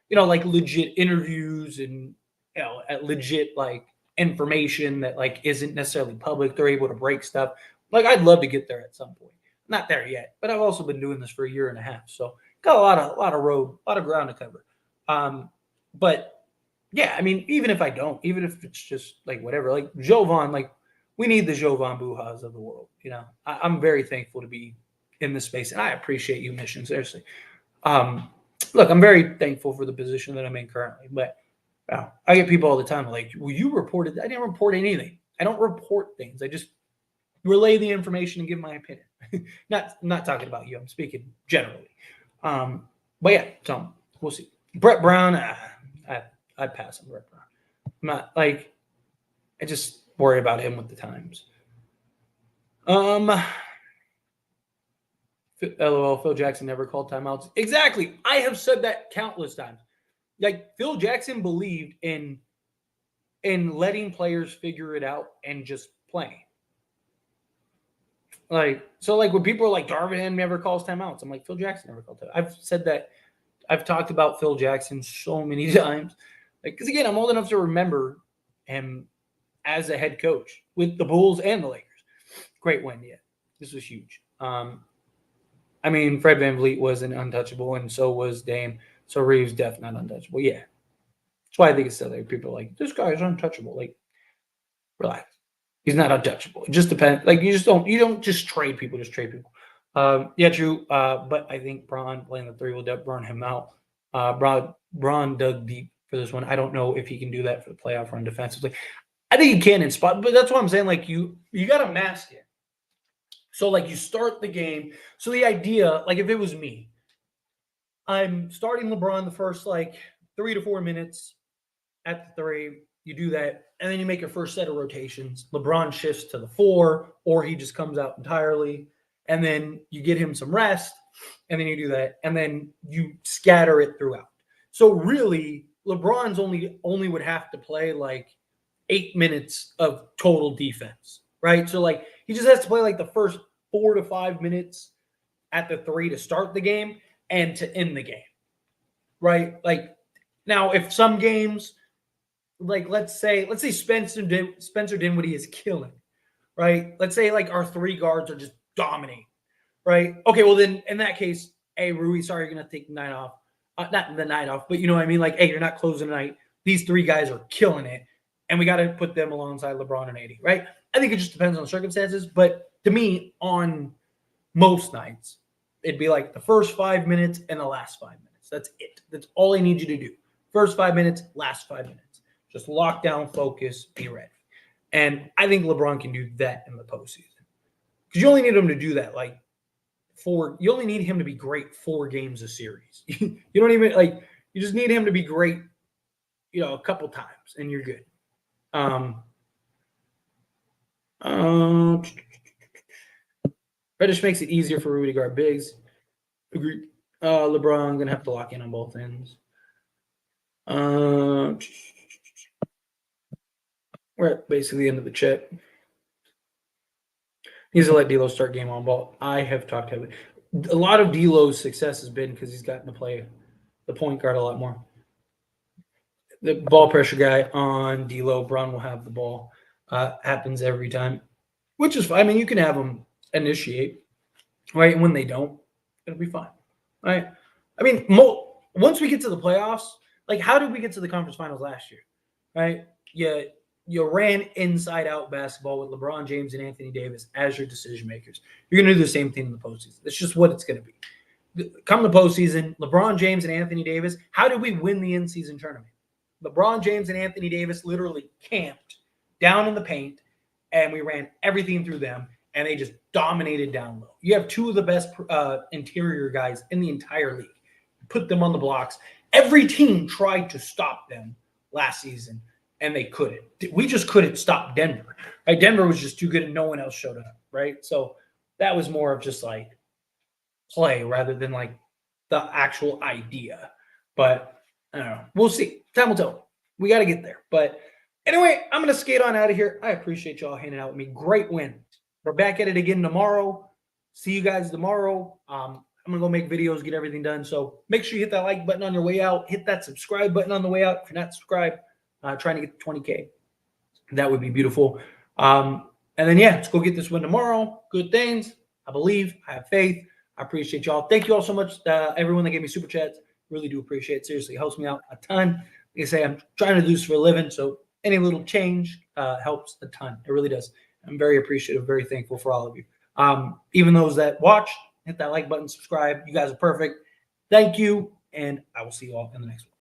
like legit interviews and, legit like information that like isn't necessarily public. They're able to break stuff. Like I'd love to get there at some point. Not there yet, but I've also been doing this for a year and a half. So got a lot of road, a lot of ground to cover. But yeah, I mean, even if I don't, even if it's just like whatever, like Jovan, like we need the Jovan Buhas of the world. I'm very thankful to be in this space, and I appreciate you, Mission. Seriously. Look, I'm very thankful for the position that I'm in currently, but I get people all the time like, well, you reported. I didn't report anything. I don't report things. I just relay the information and give my opinion. not talking about you. I'm speaking generally. But yeah, so we'll see. Brett Brown, I'd pass on Brett Brown. I'm not like, I just worry about him with the times. LOL, Phil Jackson never called timeouts. Exactly. I have said that countless times. Like, Phil Jackson believed in letting players figure it out and just playing. Like, so like when people are like, Darvin Ham never calls timeouts, I'm like, Phil Jackson never called timeouts. I've said that. I've talked about Phil Jackson so many times. Like, because again, I'm old enough to remember him as a head coach with the Bulls and the Lakers. Great win, yeah. This was huge. I mean, Fred VanVleet wasn't untouchable, and so was Dame. So Reeves definitely not untouchable. Yeah. That's why I think it's silly. People are like, this guy is untouchable. Like, relax. He's not untouchable. It just depends. Like, you don't just trade people, just trade people. Yeah, true. But I think Bron playing the three will burn him out. Bron dug deep for this one. I don't know if he can do that for the playoff run defensively. I think he can in spot, but that's what I'm saying. Like, you got to mask it. So, like, you start the game. So the idea, like, if it was me, I'm starting LeBron the first, like, 3 to 4 minutes at the three. You do that, and then you make your first set of rotations. LeBron shifts to the 4, or he just comes out entirely, and then you get him some rest, and then you do that, and then you scatter it throughout. So really, LeBron's only would have to play like 8 minutes of total defense, right? So like he just has to play like the first 4 to 5 minutes at the 3 to start the game and to end the game, right? Like now, if some games, like let's say Spencer Dinwiddie is killing, right? Let's say like our 3 guards are just dominating, right? Okay, well then in that case, hey Rui, sorry, you're gonna take the night off. Not the night off, but you know what I mean? Like, hey, you're not closing the night. These 3 guys are killing it, and we got to put them alongside LeBron and AD, right? I think it just depends on the circumstances, but to me, on most nights, it'd be like the first 5 minutes and the last 5 minutes. That's it. That's all I need you to do. First 5 minutes, last 5 minutes. Just lock down, focus, be ready. And I think LeBron can do that in the postseason. Because you only need him to do that like you only need him to be great 4 games a series. You don't even like, you just need him to be great, a couple times and you're good. Reddish makes it easier for Rui to guard bigs. Agreed. LeBron gonna have to lock in on both ends. We're at basically the end of the chat. Needs to let D'Lo start game on ball. I have talked heavily. A lot of D'Lo's success has been because he's gotten to play the point guard a lot more. The ball pressure guy on D'Lo, Bron will have the ball. Happens every time, which is fine. I mean, you can have them initiate, right? And when they don't, it'll be fine, right? I mean, once we get to the playoffs, like how did we get to the conference finals last year, right? You ran inside-out basketball with LeBron James and Anthony Davis as your decision makers. You're going to do the same thing in the postseason. That's just what it's going to be. Come the postseason, LeBron James and Anthony Davis, how did we win the in-season tournament? LeBron James and Anthony Davis literally camped down in the paint, and we ran everything through them, and they just dominated down low. You have 2 of the best interior guys in the entire league. Put them on the blocks. Every team tried to stop them last season, and they couldn't. We just couldn't stop Denver. Right? Denver was just too good, and no one else showed up, right? So that was more of just like play rather than like the actual idea. But I don't know. We'll see. Time will tell. We got to get there. But anyway, I'm going to skate on out of here. I appreciate y'all hanging out with me. Great win. We're back at it again tomorrow. See you guys tomorrow. I'm going to go make videos, get everything done. So make sure you hit that like button on your way out. Hit that subscribe button on the way out. If you're not subscribed, trying to get to 20K. That would be beautiful. And then, yeah, let's go get this win tomorrow. Good things. I believe. I have faith. I appreciate y'all. Thank you all so much, everyone that gave me super chats. Really do appreciate it. Seriously, it helps me out a ton. Like I say, I'm trying to do this for a living, so any little change helps a ton. It really does. I'm very appreciative, very thankful for all of you. Even those that watch, hit that like button, subscribe. You guys are perfect. Thank you, and I will see you all in the next one.